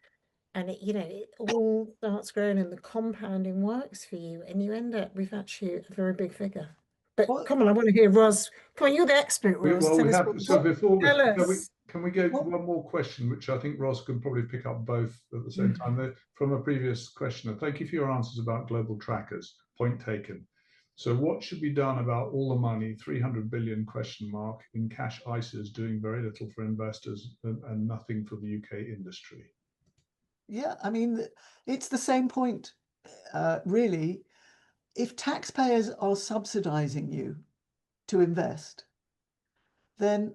and it all starts growing, and the compounding works for you, and you end up with actually a very big figure. But come on, I want to hear Ros. Come on, you're the expert, Ros. Can we go one more question, which I think Ros can probably pick up both at the same time, from a previous questioner. Thank you for your answers about global trackers. Point taken. So what should be done about all the money, 300 billion ? In cash ISAs doing very little for investors and nothing for the UK industry? Yeah, I mean, it's the same point, really. If taxpayers are subsidizing you to invest, then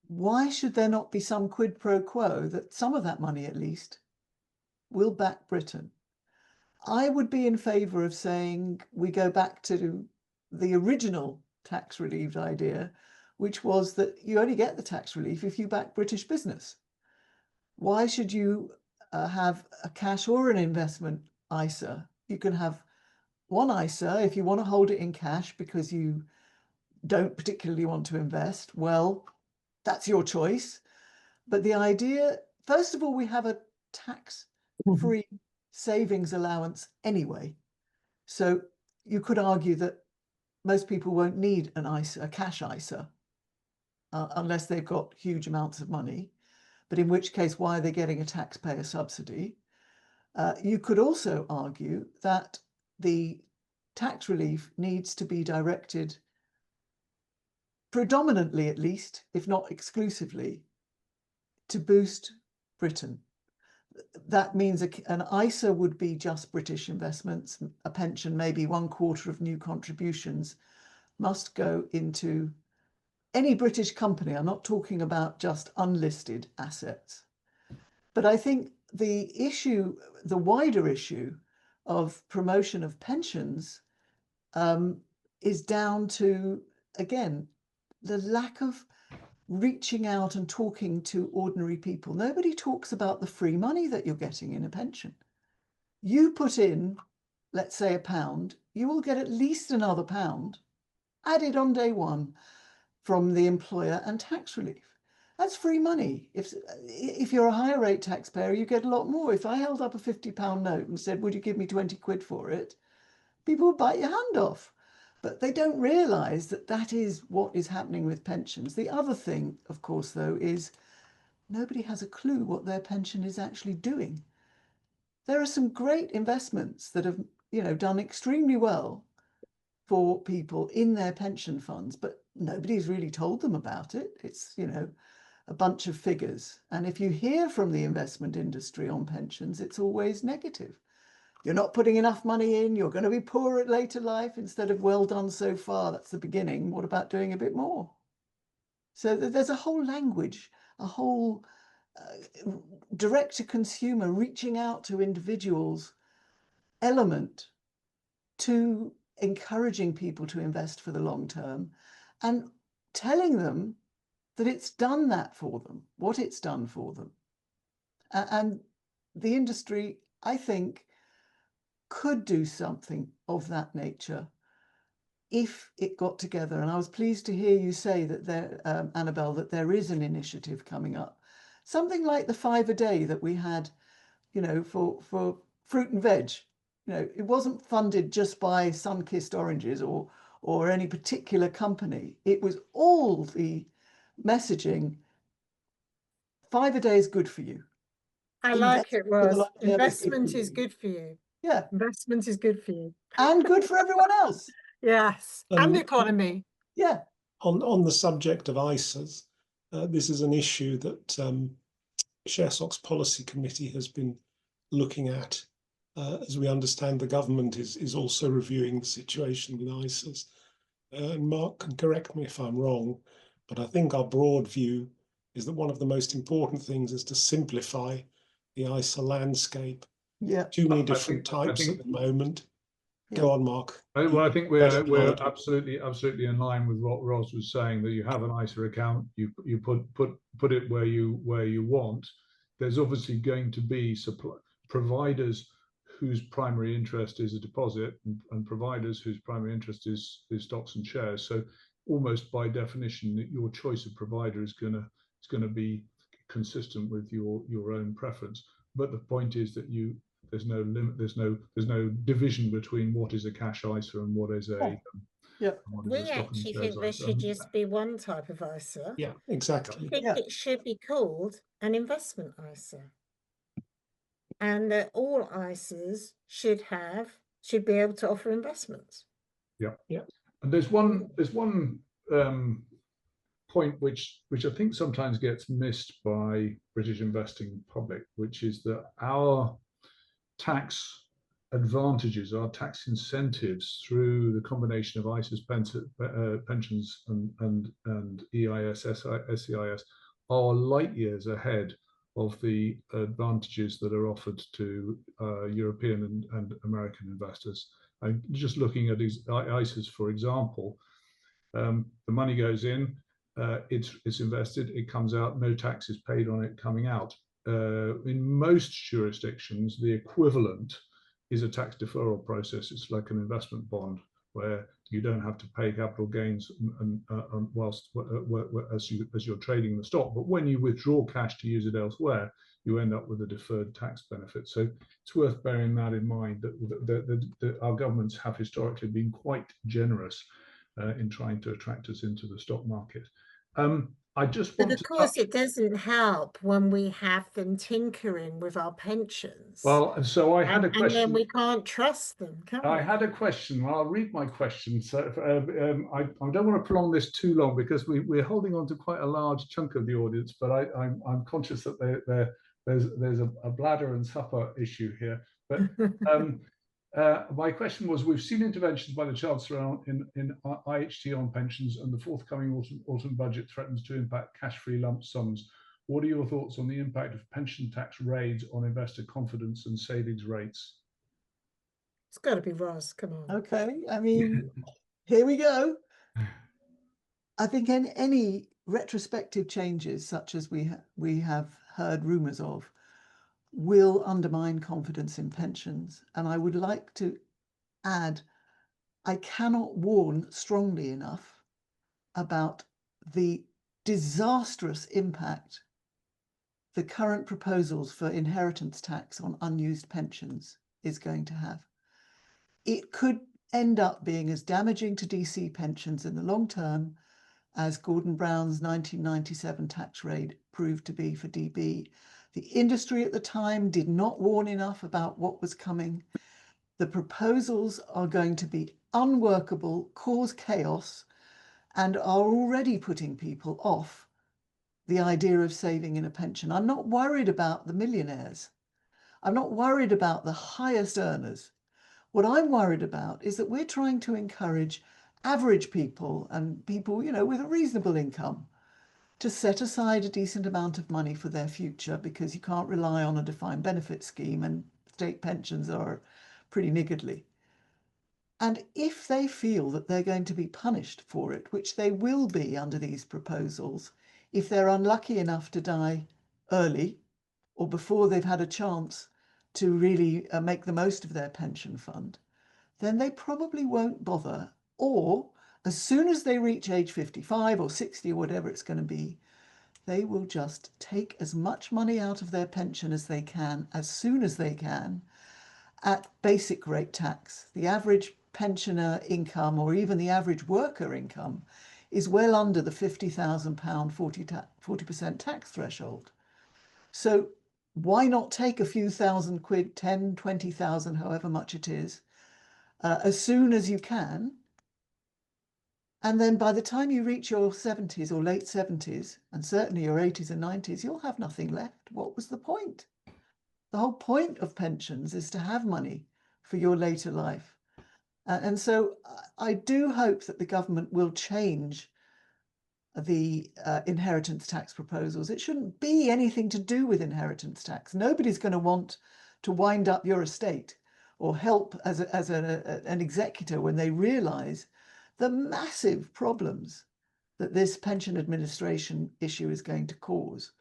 why should there not be some quid pro quo that some of that money, at least, will back Britain? I would be in favour of saying we go back to the original tax relief idea, which was that you only get the tax relief if you back British business. Why should you have a cash or an investment ISA? You can have one ISA if you want to hold it in cash because you don't particularly want to invest. Well, that's your choice. But the idea, first of all, we have a tax-free savings allowance anyway. So you could argue that most people won't need an ISA, a cash ISA, unless they've got huge amounts of money. But in which case, why are they getting a taxpayer subsidy? You could also argue that the tax relief needs to be directed predominantly, at least, if not exclusively, to boost Britain. That means an ISA would be just British investments. A pension, maybe 1/4 of new contributions, must go into any British company. I'm not talking about just unlisted assets. But I think the issue, the wider issue of promotion of pensions is down to, again, the lack of reaching out and talking to ordinary people. Nobody talks about the free money that you're getting in a pension. You put in, let's say, £1, you will get at least another £1 added on day one from the employer and tax relief. That's free money. If you're a higher rate taxpayer, you get a lot more. If I held up a £50 note and said, would you give me 20 quid for it? People would bite your hand off. But they don't realise that that is what is happening with pensions. The other thing, of course, though, is nobody has a clue what their pension is actually doing. There are some great investments that have, done extremely well for people in their pension funds, but nobody's really told them about it. It's, a bunch of figures. And if you hear from the investment industry on pensions, it's always negative. You're not putting enough money in, you're going to be poor at later life instead of well done so far. That's the beginning. What about doing a bit more? So there's a whole language, a whole direct to consumer, reaching out to individuals element to encouraging people to invest for the long term and telling them that it's done that for them, what it's done for them. And the industry, I think, could do something of that nature if it got together. And I was pleased to hear you say that there, Annabelle, that there is an initiative coming up. Something like the 5 a day that we had, you know, for fruit and veg. You know, it wasn't funded just by Sun-Kissed Oranges or any particular company. It was all the messaging. 5 a day is good for you. I like it, Ros. Investment Investment is good for you. Yeah. Investment is good for you. And good for everyone else. Yes. And the economy. Yeah. On the subject of ISAs, this is an issue that ShareSocs Policy Committee has been looking at. As we understand, the government is also reviewing the situation with ISAs. And Mark can correct me if I'm wrong, but I think our broad view is that one of the most important things is to simplify the ISA landscape. Yeah. Too many different types at the moment. Yeah. Go on, Mark. Well, I think we're absolutely in line with what Ros was saying, that you have an ISA account, you put it where you want. There's obviously going to be providers whose primary interest is a deposit and providers whose primary interest is stocks and shares. So almost by definition, your choice of provider is going to be consistent with your own preference. But the point is that there's no limit, there's no division between what is a cash ISA and what is a We actually think there should just be one type of ISA. Yeah, exactly. I think it should be called an investment ISA. And that all ISAs should be able to offer investments. Yeah. And there's one point which I think sometimes gets missed by British investing public, which is that our tax advantages, our tax incentives through the combination of ISAs, pensions and EIS, SEIS are light years ahead of the advantages that are offered to European and American investors. And just looking at these ISAs, for example, the money goes in, it's invested, it comes out, no tax is paid on it coming out. In most jurisdictions, the equivalent is a tax deferral process. It's like an investment bond where you don't have to pay capital gains whilst as you're trading the stock. But when you withdraw cash to use it elsewhere, you end up with a deferred tax benefit. So it's worth bearing that in mind, that our governments have historically been quite generous in trying to attract us into the stock market. I just want But of course, it doesn't help when we have them tinkering with our pensions. Well, and so I had a question. And then we can't trust them, can we? I had a question. I'll read my question. So I don't want to prolong this too long because we're holding on to quite a large chunk of the audience, but I'm conscious that there's a bladder and supper issue here. But my question was, we've seen interventions by the Chancellor in IHT on pensions, and the forthcoming autumn budget threatens to impact cash-free lump sums. What are your thoughts on the impact of pension tax raids on investor confidence and savings rates? It's got to be Ros, come on. Okay, I mean, here we go. I think any retrospective changes such as we have heard rumours of will undermine confidence in pensions. And I would like to add, I cannot warn strongly enough about the disastrous impact the current proposals for inheritance tax on unused pensions is going to have. It could end up being as damaging to DC pensions in the long term as Gordon Brown's 1997 tax raid proved to be for DB. The industry at the time did not warn enough about what was coming. The proposals are going to be unworkable, cause chaos, and are already putting people off the idea of saving in a pension. I'm not worried about the millionaires. I'm not worried about the highest earners. What I'm worried about is that we're trying to encourage average people and people, you know, with a reasonable income to set aside a decent amount of money for their future, because you can't rely on a defined benefit scheme, and state pensions are pretty niggardly. And if they feel that they're going to be punished for it, which they will be under these proposals, if they're unlucky enough to die early or before they've had a chance to really make the most of their pension fund, then they probably won't bother. Or as soon as they reach age 55 or 60 or whatever it's going to be, they will just take as much money out of their pension as they can, as soon as they can, at basic rate tax. The average pensioner income, or even the average worker income, is well under the £50,000 40% tax threshold. So why not take a few thousand quid, 10, 20,000, however much it is, as soon as you can, and then by the time you reach your 70s or late 70s, and certainly your 80s and 90s, you'll have nothing left. What was the point? The whole point of pensions is to have money for your later life. And so I do hope that the government will change the inheritance tax proposals. It shouldn't be anything to do with inheritance tax. Nobody's going to want to wind up your estate or help as an executor when they realise the massive problems that this pension administration issue is going to cause.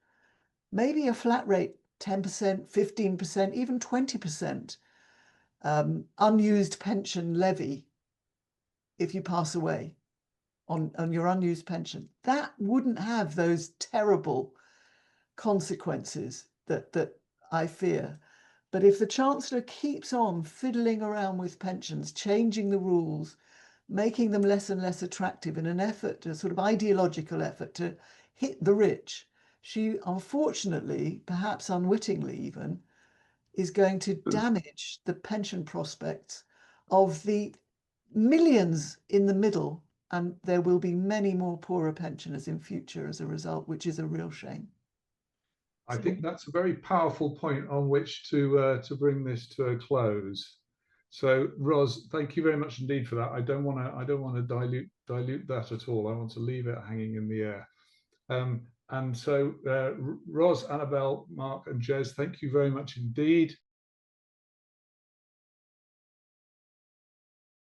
Maybe a flat rate, 10%, 15%, even 20% unused pension levy if you pass away on your unused pension. That wouldn't have those terrible consequences that I fear. But if the Chancellor keeps on fiddling around with pensions, changing the rules, making them less and less attractive in an effort, a sort of ideological effort to hit the rich, she unfortunately, perhaps unwittingly even, is going to damage the pension prospects of the millions in the middle, and there will be many more poorer pensioners in future as a result, which is a real shame. I think that's a very powerful point on which to bring this to a close. So, Ros, thank you very much indeed for that. I don't want to dilute that at all. I want to leave it hanging in the air. And so, Ros, Annabelle, Mark, and Jez, thank you very much indeed.